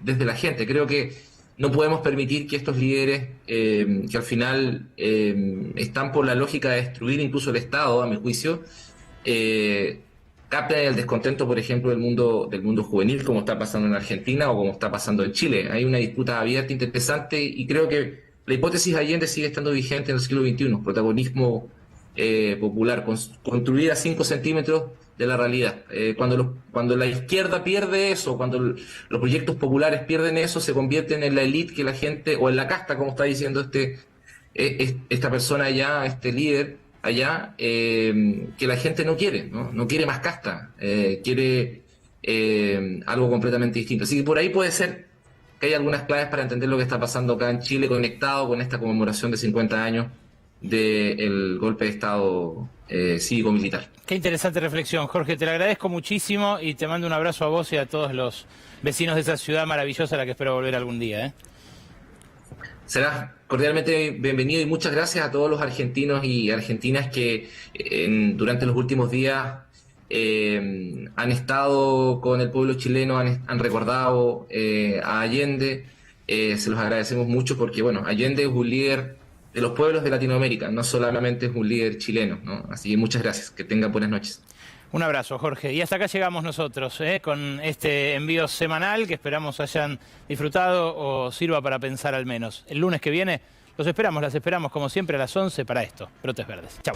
desde la gente. Creo que no podemos permitir que estos líderes, que al final están por la lógica de destruir incluso el Estado, a mi juicio, capten el descontento, por ejemplo, del mundo juvenil, como está pasando en Argentina o como está pasando en Chile. Hay una disputa abierta, interesante, y creo que la hipótesis Allende sigue estando vigente en el siglo XXI. Protagonismo popular, construir a 5 centímetros de la realidad. Cuando la izquierda pierde eso, cuando los proyectos populares pierden eso, se convierten en la élite que la gente, o en la casta, como está diciendo esta persona allá, este líder allá, que la gente no quiere, no quiere más casta, quiere algo completamente distinto. Así que por ahí puede ser que hay algunas claves para entender lo que está pasando acá en Chile, conectado con esta conmemoración de 50 años del golpe de Estado cívico-militar. Qué interesante reflexión, Jorge. Te lo agradezco muchísimo y te mando un abrazo a vos y a todos los vecinos de esa ciudad maravillosa a la que espero volver algún día. Serás cordialmente bienvenido y muchas gracias a todos los argentinos y argentinas que durante los últimos días han estado con el pueblo chileno, han recordado a Allende. Se los agradecemos mucho porque, bueno, Allende es un líder de los pueblos de Latinoamérica, no solamente es un líder chileno, ¿no? Así que muchas gracias, que tengan buenas noches. Un abrazo, Jorge. Y hasta acá llegamos nosotros, con este envío semanal que esperamos hayan disfrutado o sirva para pensar al menos. El lunes que viene las esperamos como siempre a las 11 para esto, Brotes Verdes. Chao.